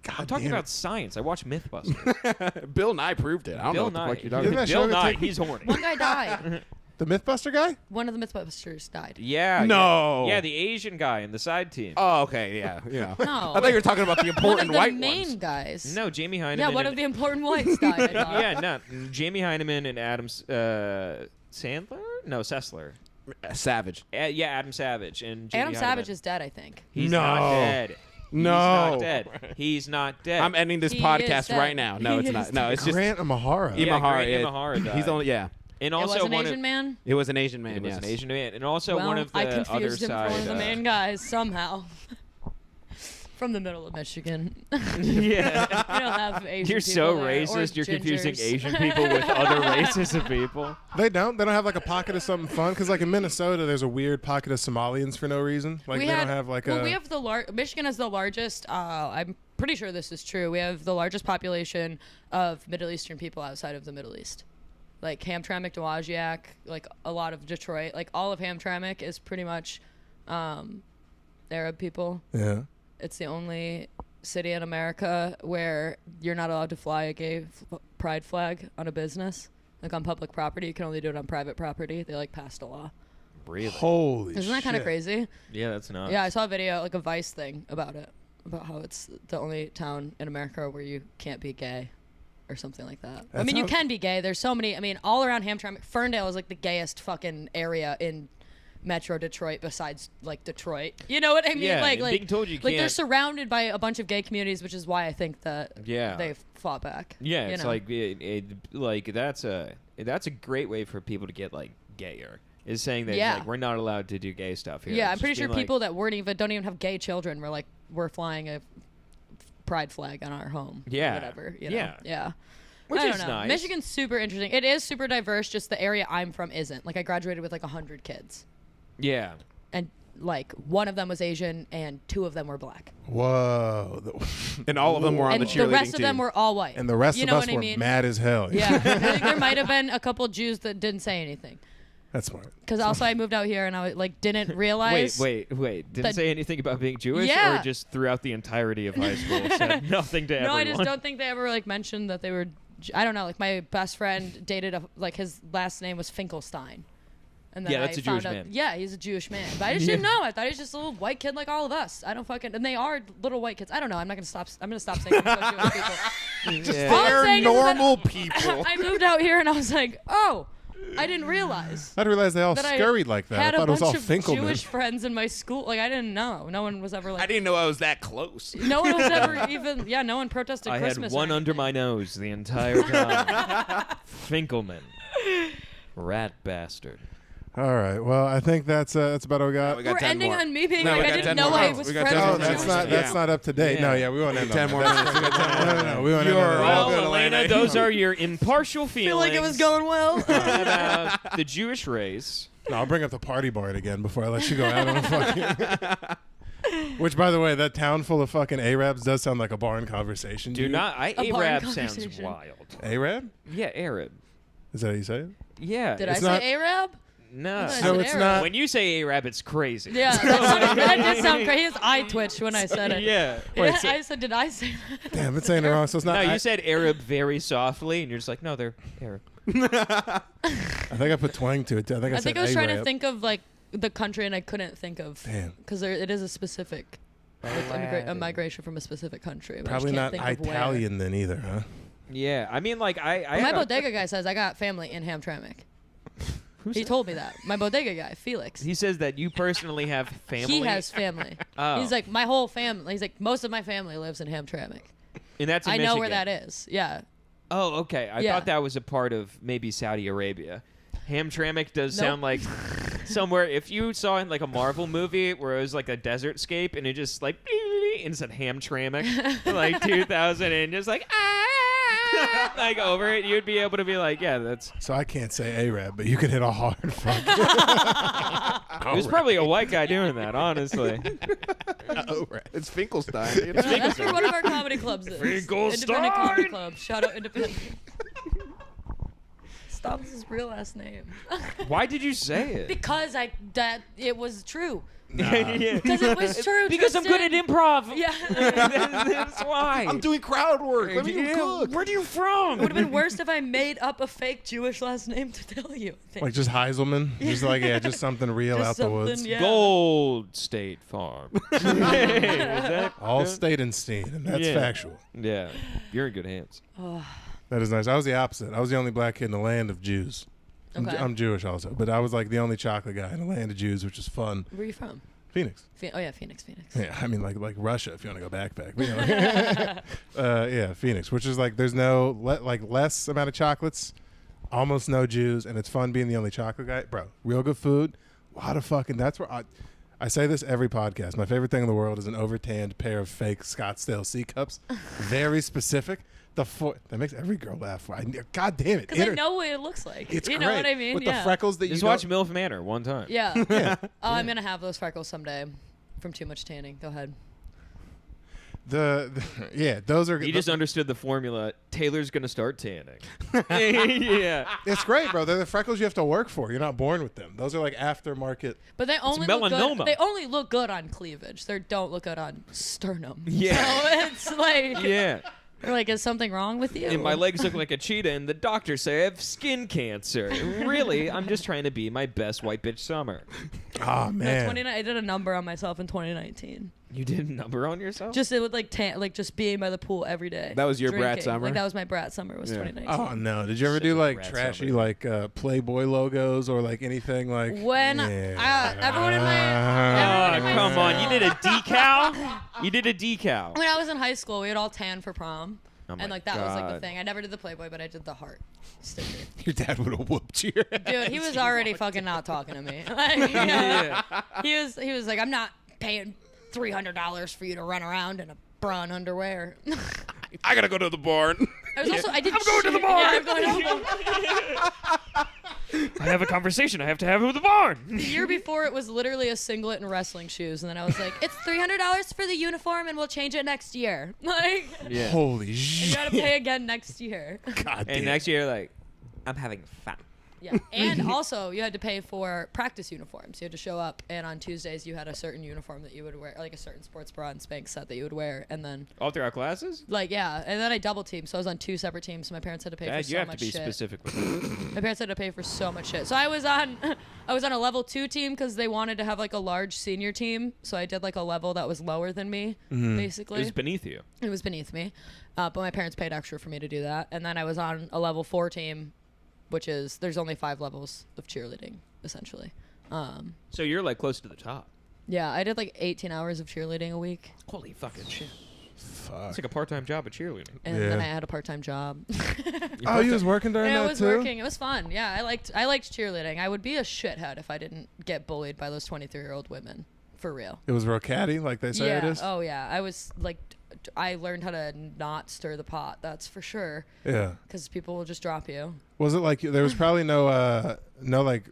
God I'm talking damn it. about science. I watch Mythbusters. Bill Nye proved it. I don't know what the fuck you're talking Isn't about. that Bill show that Nye, take- he's horny. One guy died. The Mythbuster guy? One of the Mythbusters died. Yeah. No. Yeah, the Asian guy in the side team. Oh, okay, yeah, yeah. No. I thought you were talking about the One of important the white main ones. guys. No, Jamie Hyneman. Yeah, one and- of the important whites died. I thought. Yeah, no. Jamie Hyneman and Adam Sandler? No, Sessler. Savage. Yeah, Adam Savage and Jamie Adam Savage Hyneman. is dead, I think. He's No. not dead. No. He's not dead. He's not dead. I'm ending this He is podcast dead. right now. No, He it's is not. No, it's just Grant Imahara. Yeah, Imahara. Grant yeah. Imahara died. He's only and It also was an one Asian of, man. It was an Asian man. It was Yes. an Asian man, and also Well, one of the I other confused him side. for one of the main guys somehow. From the middle of Michigan. Yeah. We don't have Asian You're people so there, or racist. You're confusing gingers. Asian people with other races of people. They don't have like a pocket of something fun because like in Minnesota there's a weird pocket of Somalians for no reason. Like We they had- don't have like well, a. we have the Michigan has the largest. I'm pretty sure this is true. We have the largest population of Middle Eastern people outside of the Middle East. Like Hamtramck, Dowagiac, like a lot of Detroit, like all of Hamtramck is pretty much Arab people. Yeah. It's the only city in America where you're not allowed to fly a gay pride flag on a business, like on public property. You can only do it on private property. They like passed a law. Really? Holy. Isn't that kind of shit. crazy? Yeah, that's not. Yeah, I saw a video, like a Vice thing about it, about how it's the only town in America where you can't be gay or something like that. I That mean, you sounds- can be gay. There's so many. I mean, all around Hamtramck, Ferndale is like the gayest fucking area in Metro Detroit besides like Detroit. You know what I mean? Yeah, like and being told you like they're can't- surrounded by a bunch of gay communities, which is why I think that Yeah. they've fought back. Yeah, you it's know? like that's a great way for people to get like gayer. Is saying that Yeah. like we're not allowed to do gay stuff here. Yeah, I'm Just pretty sure being like- people that don't even have gay children were like, we're flying a pride flag on our home. Or Yeah. whatever. You know? Yeah. Yeah. Which I don't is know. nice. Michigan's super interesting. It is super diverse. Just the area I'm from isn't. Like I graduated with like 100 kids, Yeah. and like one of them was Asian and 2 of them were black, Whoa. And all of them were on and the cheerleading the rest of team. them were all white. And the rest you of know us what I were mean? mad as hell. Yeah, I think there might have been a couple Jews that didn't say anything. That's smart. Because also I moved out here and I didn't realize. Wait. Didn't say anything about being Jewish, Yeah. or just throughout the entirety of high school said nothing to everyone? No, I just don't think they ever mentioned that they were. I don't know. My best friend dated his last name was Finkelstein. And then that's a Jewish man. Yeah, he's a Jewish man. But I just didn't know. I thought he was just a little white kid like all of us. I don't fucking. And they are little white kids. I don't know. I'm not gonna stop. I'm gonna stop saying about Jewish people. Yeah. All I'm They're saying is that normal people. I moved out here and I was like, oh, I didn't realize. I didn't realize they all that scurried like that. Had I thought a it was all bunch of Finkelman. Jewish friends in my school. I didn't know. No one was ever I didn't know I was that close. No one was ever even. Yeah, no one protested I Christmas. had one or under anything. my nose the entire time. Finkelman. Rat bastard. All right. Well, I think that's about all we got. we got We're 10 ending more. on me being No, we I got didn't 10 know more. I Oh, was we got friends 10 Oh, more with that's minutes. not Jewish that's not up to date. Yeah. No, yeah, we won't end 10 on more that. minutes. We got 10 more minutes. No, we won't end You're on that. all Well, good, Alaina, Alaina. those are your impartial I feelings feel like it was going well. about the Jewish race. No, I'll bring up the party barn again before I let you go out on a fucking. Which, by the way, that town full of fucking Arabs does sound like a barn conversation. Do not. A barn Arab sounds conversation. wild. Arab? Yeah, Arab. Is that how you say it? Yeah. Did I It's say not- Arab? No. I No, said it's Arab. not. When you say Arab, it's crazy. Yeah, that did sound crazy. His eye twitched when I said it. Yeah. Wait, Yeah, so- I said, did I say that? Damn, it's saying it wrong. So it's not. No, I you said Arab very softly, and you're just like, no, they're Arab. I think I put twang to it. Too. I think I I said think I was trying to Arab. think of the country, and I couldn't think of. Damn. Because it is a specific, a migration from a specific country. But Probably I not just can't think of where. Italian then either, huh? Yeah, I mean, like, I My had a- bodega guy says I got family in Hamtramck. He told me that. My bodega guy, Felix. He says that you personally have family. He has family. Oh. He's like, my whole family. He's like, most of my family lives in Hamtramck. And that's in I know where Michigan. that is. Yeah. Oh, okay. I Yeah. thought that was a part of maybe Saudi Arabia. Hamtramck does Nope. sound like somewhere. If you saw in like a Marvel movie where it was like a desert scape and it just like and it said Hamtramck like 2000 and just like like over it, you'd be able to be like, yeah, that's. So I can't say Arab, but you can hit a hard fuck. It was probably a white guy doing that, honestly. It's Finkelstein. You know? That's where one of our comedy clubs is. Independent Comedy Club. Shout out Independent. Stop his real last name. Why did you say it? Because it was true. Yeah. Because it was true. Because I'm good at Tristan. improv. Yeah. That's why. I'm doing crowd work. Let me Yeah, cook. Where are you from? It would have been worse if I made up a fake Jewish last name to tell you. Like just Heiselman, just like just something real Just out the woods. something, yeah. Gold State Farm. Is that All good? Statenstein, and that's Yeah. factual. Yeah, you're in good hands. That is nice. I was the opposite. I was the only black kid in the land of Jews. Okay. I'm Jewish also, but I was like the only chocolate guy in the land of Jews, which is fun. Where are you from? Phoenix. Oh yeah, Phoenix. Yeah, I mean like Russia if you want to go backpack. But, you know, yeah, Phoenix, which is like there's no less amount of chocolates, almost no Jews, and it's fun being the only chocolate guy. Bro, real good food, a lot of fucking. That's where I say this every podcast. My favorite thing in the world is an overtanned pair of fake Scottsdale C cups. Very specific. That makes every girl laugh. God damn it! Because I know what it looks like. It's you great. know what I mean? With yeah. the freckles that Just you watch don't- MILF Manor one time. Yeah. Yeah. Oh, I'm gonna have those freckles someday from too much tanning. Go ahead. Yeah, those are. You just understood the formula. Taylor's gonna start tanning. Yeah. It's great, bro. They're the freckles you have to work for. You're not born with them. Those are like aftermarket. But they only look melanoma. good. They only look good on cleavage. They don't look good on sternum. Yeah. So it's like, Yeah. they're like, is something wrong with you? And my legs look like a cheetah, and the doctors say I have skin cancer. Really, I'm just trying to be my best white bitch summer. Oh No, man. I did a number on myself in 2019. You did a number on yourself? Just it would like just being by the pool every day. That was your brat drinking. summer? Like that was my brat summer. Was Yeah. 2019. Oh no! Did you ever Such do a like rat trashy summer. like Playboy logos or like anything like? When everyone in Oh, my come on. You did a decal? You did a decal. when I was in high school, we had all tan for prom. Oh my And like that was like the God. thing. I never did the Playboy, but I did the heart sticker. Your dad would have whooped you. Dude, he was already fucking not talking to me. Like, Yeah. he was like, I'm not paying $300 for you to run around in a bra and underwear. I gotta go to the barn. I was also I'm going to the barn. Yeah, I'm going to the barn. I have a conversation I have to have with the barn. The year before, it was literally a singlet and wrestling shoes, and then I was like, it's $300 for the uniform, and we'll change it next year. Like, Yeah. Holy you shit! gotta pay again next year. God damn. And next year, like, I'm having fun. Yeah, and also you had to pay for practice uniforms. You had to show up, and on Tuesdays you had a certain uniform that you would wear, like a certain sports bra and Spanx set that you would wear, and then all throughout classes. Like and then I double teamed, so I was on 2 separate teams. So my parents had to pay for so much shit. You have to be specific with that. My parents had to pay for so much shit. So I was on a level 2 team because they wanted to have like a large senior team. So I did like a level that was lower than me, basically. It was beneath you. It was beneath me, but my parents paid extra for me to do that. And then I was on a level 4 team, which is there's only 5 levels of cheerleading essentially. So you're like close to the top. Yeah, I did like 18 hours of cheerleading a week. Holy fucking shit. Fuck. It's like a part-time job at cheerleading. And then I had a part-time job. Oh, you was working during that too? I was working. It was fun. Yeah, I liked cheerleading. I would be a shithead if I didn't get bullied by those 23-year-old women. For real. It was real catty, like they say it is? Oh, yeah. I was like, I learned how to not stir the pot. That's for sure. Yeah. Because people will just drop you. Was it like there was probably no like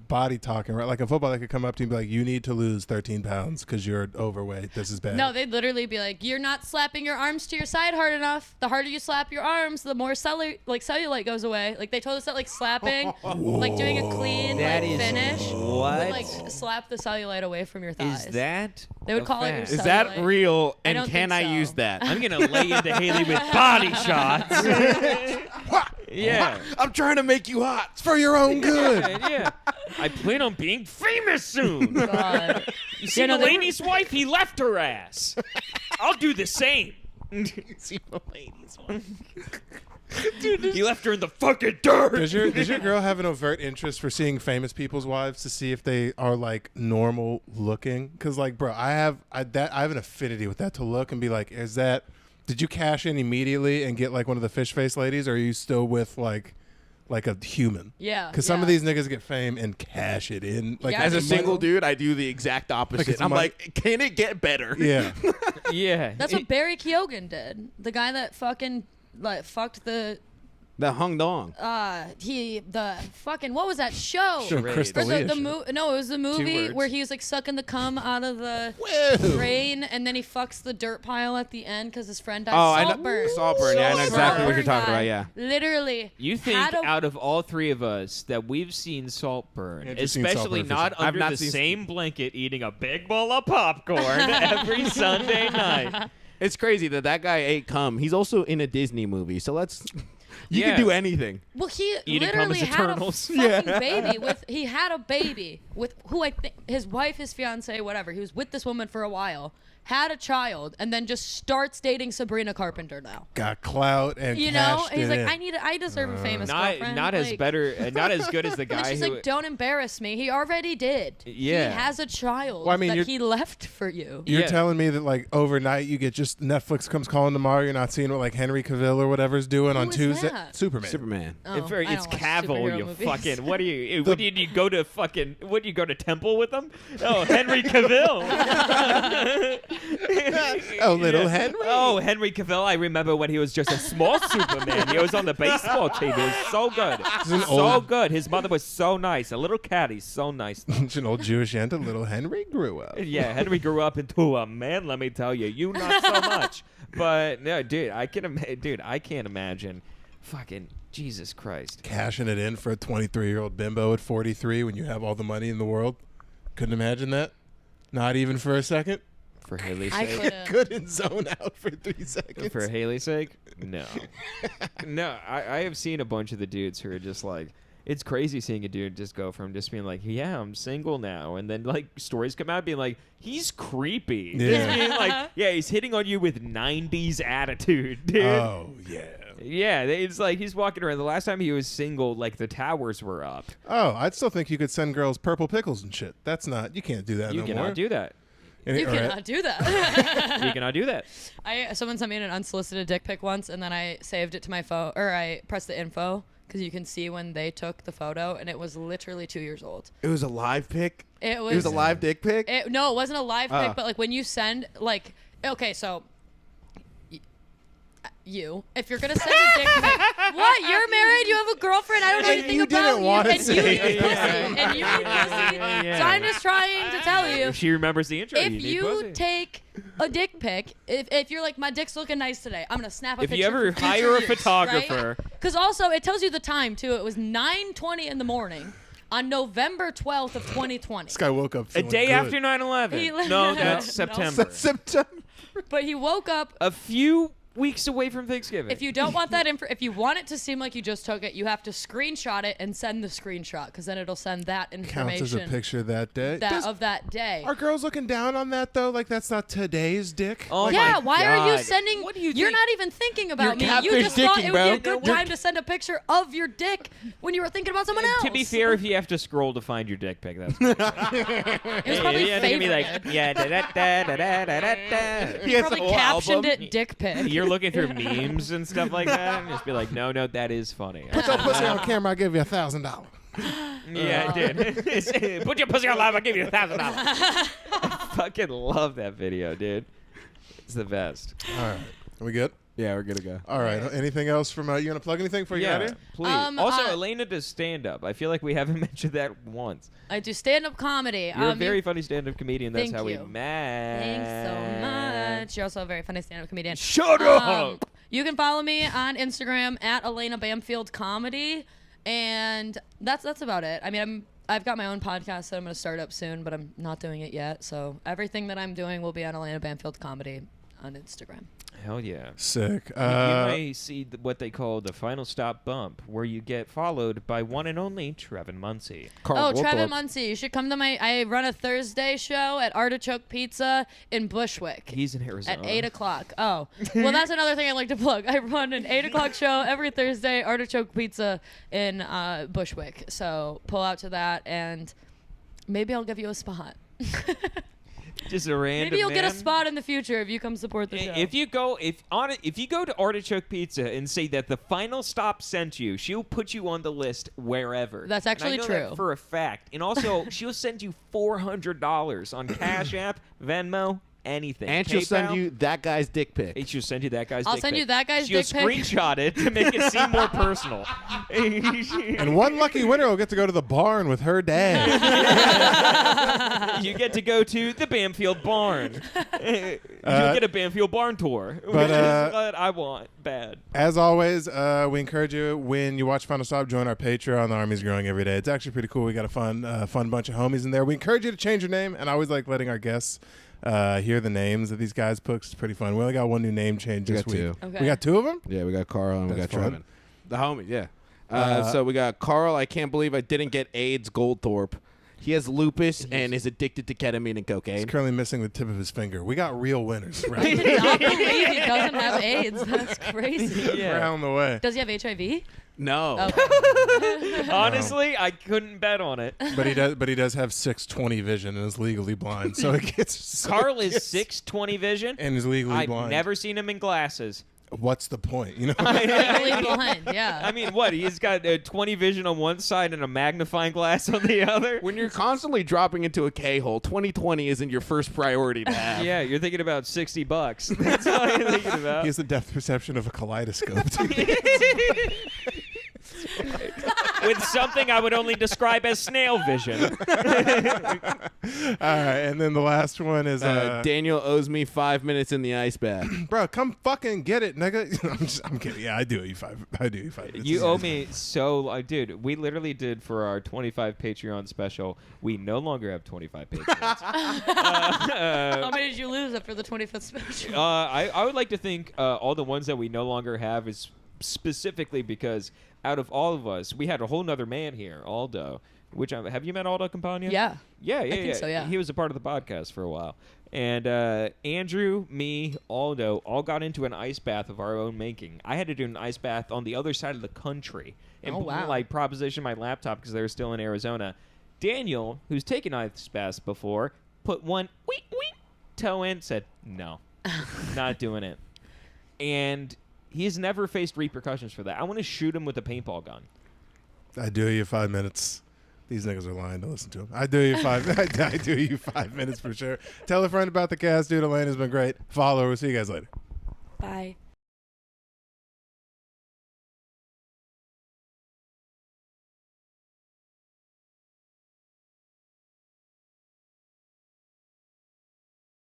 body talking, right? Like a football, they could come up to you and be like, "You need to lose 13 pounds because you're overweight. This is bad." No, they'd literally be like, "You're not slapping your arms to your side hard enough. The harder you slap your arms, the more cellulite goes away." Like they told us that like slapping, like doing a clean finish, would like slap the cellulite away from your thighs. Is that? They would call it your cellulite. Is that real? And can I use that? I'm gonna lay into Haley with body shots. Yeah, I'm trying to make you hot. It's for your own good. Yeah. I plan on being famous soon. God. You see Mulaney's wife? He left her ass. I'll do the same. You see Mulaney's wife? Dude, he left her in the fucking dirt. Does your girl have an overt interest for seeing famous people's wives to see if they are like normal looking? Because like, bro, I have an affinity with that to look and be like, did you cash in immediately and get like one of the fish face ladies, or are you still with like a human? Yeah. Because some of these niggas get fame and cash it in. Like Yeah, As a Like single dude, I do the exact opposite. I'm like, can it get better? Yeah. Yeah. That's what Barry Keoghan did. The guy that fucking like fucked the The hung dong. what was that show? Charades. Or Crystalia it was the movie words. where he was like sucking the cum out of the rain, and then he fucks the dirt pile at the end because his friend died. Saltburn. Saltburn. Yeah, I know exactly what you're talking Saltburn about. Yeah. Literally. You think out of all three of us that we've seen Saltburn, Yeah, you've seen especially Saltburn for not sure. under the same blanket eating a big bowl of popcorn every Sunday night. It's crazy that guy ate cum. He's also in a Disney movie, so let's. You Yeah. can do anything. Well, he Eating cum literally is had Eternals. a fucking baby with. He had a baby with who I think his wife, his fiance, whatever. He was with this woman for a while, had a child, and then just starts dating Sabrina Carpenter now. Got clout and You know, cashed and he's it like, in. I deserve a famous girlfriend. Not as Like, not as good as the And guy she's who. like, don't embarrass me. He already did. Yeah. He has a child Well, I mean, that you're- he left for you. You're Yeah. telling me that like overnight you get just Netflix comes calling tomorrow. You're not seeing what like Henry Cavill or whatever's doing on is Tuesday. that? Superman. Oh, It's I it's don't watch Cavill, superhero you movies. fucking. What do you? What did you go to fucking? What do you go to temple with him? Oh, Henry Cavill. Oh, little Henry. Oh, Henry Cavill. I remember when he was just a small Superman. He was on the baseball team. He was so good. So good. His mother was so nice. A little cat. He's so nice. It's an old Jewish ant. Little Henry grew up. Yeah, Henry grew up into a man. Let me tell you, you not so much. But no, dude, I can't imagine. Fucking Jesus Christ. Cashing it in for a 23-year-old bimbo at 43 when you have all the money in the world. Couldn't imagine that. Not even for a second. For Haley's I sake. couldn't. Couldn't zone out for 3 seconds. For Haley's sake? No. No, I have seen a bunch of the dudes who are just like, it's crazy seeing a dude just go from just being like, yeah, I'm single now. And then like stories come out being like, he's creepy. Yeah. Just being like, yeah, he's hitting on you with 90s attitude, dude. Oh, yeah. Yeah, it's like he's walking around. The last time he was single, like the towers were up. Oh, I'd still think you could send girls purple pickles and shit. You can't do that You no cannot more. do that. You cannot do that. You cannot do that. Someone sent me an unsolicited dick pic once, and then I saved it to my phone, or I pressed the info because you can see when they took the photo, and it was literally 2 years old. It was a live pic. It It was a live dick pic. No, it wasn't a live Oh. pic, but like when you send, like, okay, so if you're gonna send a dick pic, what? You're married? You have a girlfriend. I don't know anything you about didn't you. wanna And say you it. eat pussy. And you eat pussy. So I'm just trying to tell you. If she remembers the intro, If you need you pussy. take a dick pic, if you're like, my dick's looking nice today, I'm gonna snap a If picture. you ever for future hire a use, photographer. Because also it tells you the time too. It was 9:20 in the morning on November 12th of 2020. This guy woke up A feeling day good. after 9/11. He- No, that's No. September. September. But he woke up. A few weeks away from Thanksgiving. If you don't want that if you want it to seem like you just took it, you have to screenshot it and send the screenshot, because then it'll send that Counts information as a picture that day. of that day. Are girls looking down on that though? Like that's not today's dick. Oh Like, Yeah, my why are you God. sending? What do you You're think? not even thinking about You're me. You catfish just thought dicking, it would be a bro. good time to send a picture of your dick when you were thinking about someone else. To be fair, if you have to scroll to find your dick pic, that's it was probably you have to be like, favorited. yeah, da da da da da da da. He has Probably a whole captioned album. it dick pic. You're looking through memes and stuff like that, and just be like, no, that is funny. Put your pussy on camera. I'll give you $1,000. Yeah, I did. Put your pussy on live. I'll give you $1,000. I fucking love that video, dude. It's the best. All right, are we good? Yeah, we're good to go. All right. Anything else from you? Want to plug anything before you get out of here? please. Also, Alaina does stand-up. I feel like we haven't mentioned that once. I do stand-up comedy. You're a very funny stand-up comedian. That's Thank how we you. met. Thanks so much. You're also a very funny stand-up comedian. Shut up! You can follow me on Instagram at Alaina Bamfield Comedy, and that's about it. I mean, I've got my own podcast that I'm going to start up soon, but I'm not doing it yet. So everything that I'm doing will be on Alaina Bamfield Comedy on Instagram. Hell yeah. Sick. You may see what they call the final stop bump, where you get followed by one and only Trevin Muncie. Trevin Muncie. You should come to I run a Thursday show at Artichoke Pizza in Bushwick. He's in Arizona. At 8 o'clock. Oh. Well, that's another thing I'd like to plug. I run an 8 o'clock show every Thursday, Artichoke Pizza in Bushwick. So pull out to that, and maybe I'll give you a spot. Just a random Maybe you'll get a man. spot in the future if you come support the show. If you go to Artichoke Pizza and say that the final stop sent you, she'll put you on the list wherever. That's And actually I know true. that for a fact. And also, she'll send you $400 on Cash App, Venmo, anything. And she'll send PayPal. you that guy's dick pic. And she'll send you that guy's I'll dick send pic. you that guy's She'll dick pic. screenshot it to make it seem more personal. And one lucky winner will get to go to the barn with her dad. You get to go to the Bamfield Barn. You'll get a Bamfield Barn tour. but, Which is what I want bad. As always, we encourage you, when you watch Final Stop, join our Patreon. The Army's growing every day. It's actually pretty cool. We got a fun bunch of homies in there. We encourage you to change your name, and I always like letting our guests hear the names that these guys put. It's pretty fun. We only got one new name change We this got week. two. Okay. We got two of them? Yeah, we got Carl and we got That's fun. Trevin. The homies, yeah. So we got Carl. I can't believe I didn't get AIDS. Goldthorpe. He has lupus and is addicted to ketamine and He's cocaine. currently missing the tip of his finger. We got real winners. I Right? cannot believe he doesn't have AIDS. That's crazy. Around the way. Does he have HIV? No. Okay. Honestly, I couldn't bet on it. But he does have 620 vision and is legally blind. So it gets Carl is 620 vision. and is legally I've blind. never seen him in glasses. What's the point? You know? Legally blind, yeah. I mean, what? He's got 20 vision on one side and a magnifying glass on the other. When you're constantly dropping into a K-hole, 2020 isn't your first priority to have. Yeah, you're thinking about $60. That's all you're thinking about. He has the depth perception of a kaleidoscope. With something I would only describe as snail vision. All right, and then the last one is Daniel owes me 5 minutes in the ice bath. bro, come fucking get it, nigga. I'm kidding. Yeah, I do owe you five. You owe me so, dude. We literally did for our 25 Patreon special. We no longer have 25 patrons. How many did you lose after the 25th special? I would like to think all the ones that we no longer have is specifically because out of all of us, we had a whole nother man here, Aldo. Which have you met Aldo Campagna? Yeah. Yeah. I think so, yeah. He was a part of the podcast for a while. And Andrew, me, Aldo all got into an ice bath of our own making. I had to do an ice bath on the other side of the country and Oh, wow. like proposition my laptop because they were still in Arizona. Daniel, who's taken ice baths before, put one toe in, said no, not doing it, and he's never faced repercussions for that. I want to shoot him with a paintball gun. I do owe you 5 minutes. These niggas are lying. Don't listen to him. I do you 5. I do you 5 minutes for sure. Tell a friend about the cast, dude. Alaina's been great. Follow her. We'll see you guys later. Bye.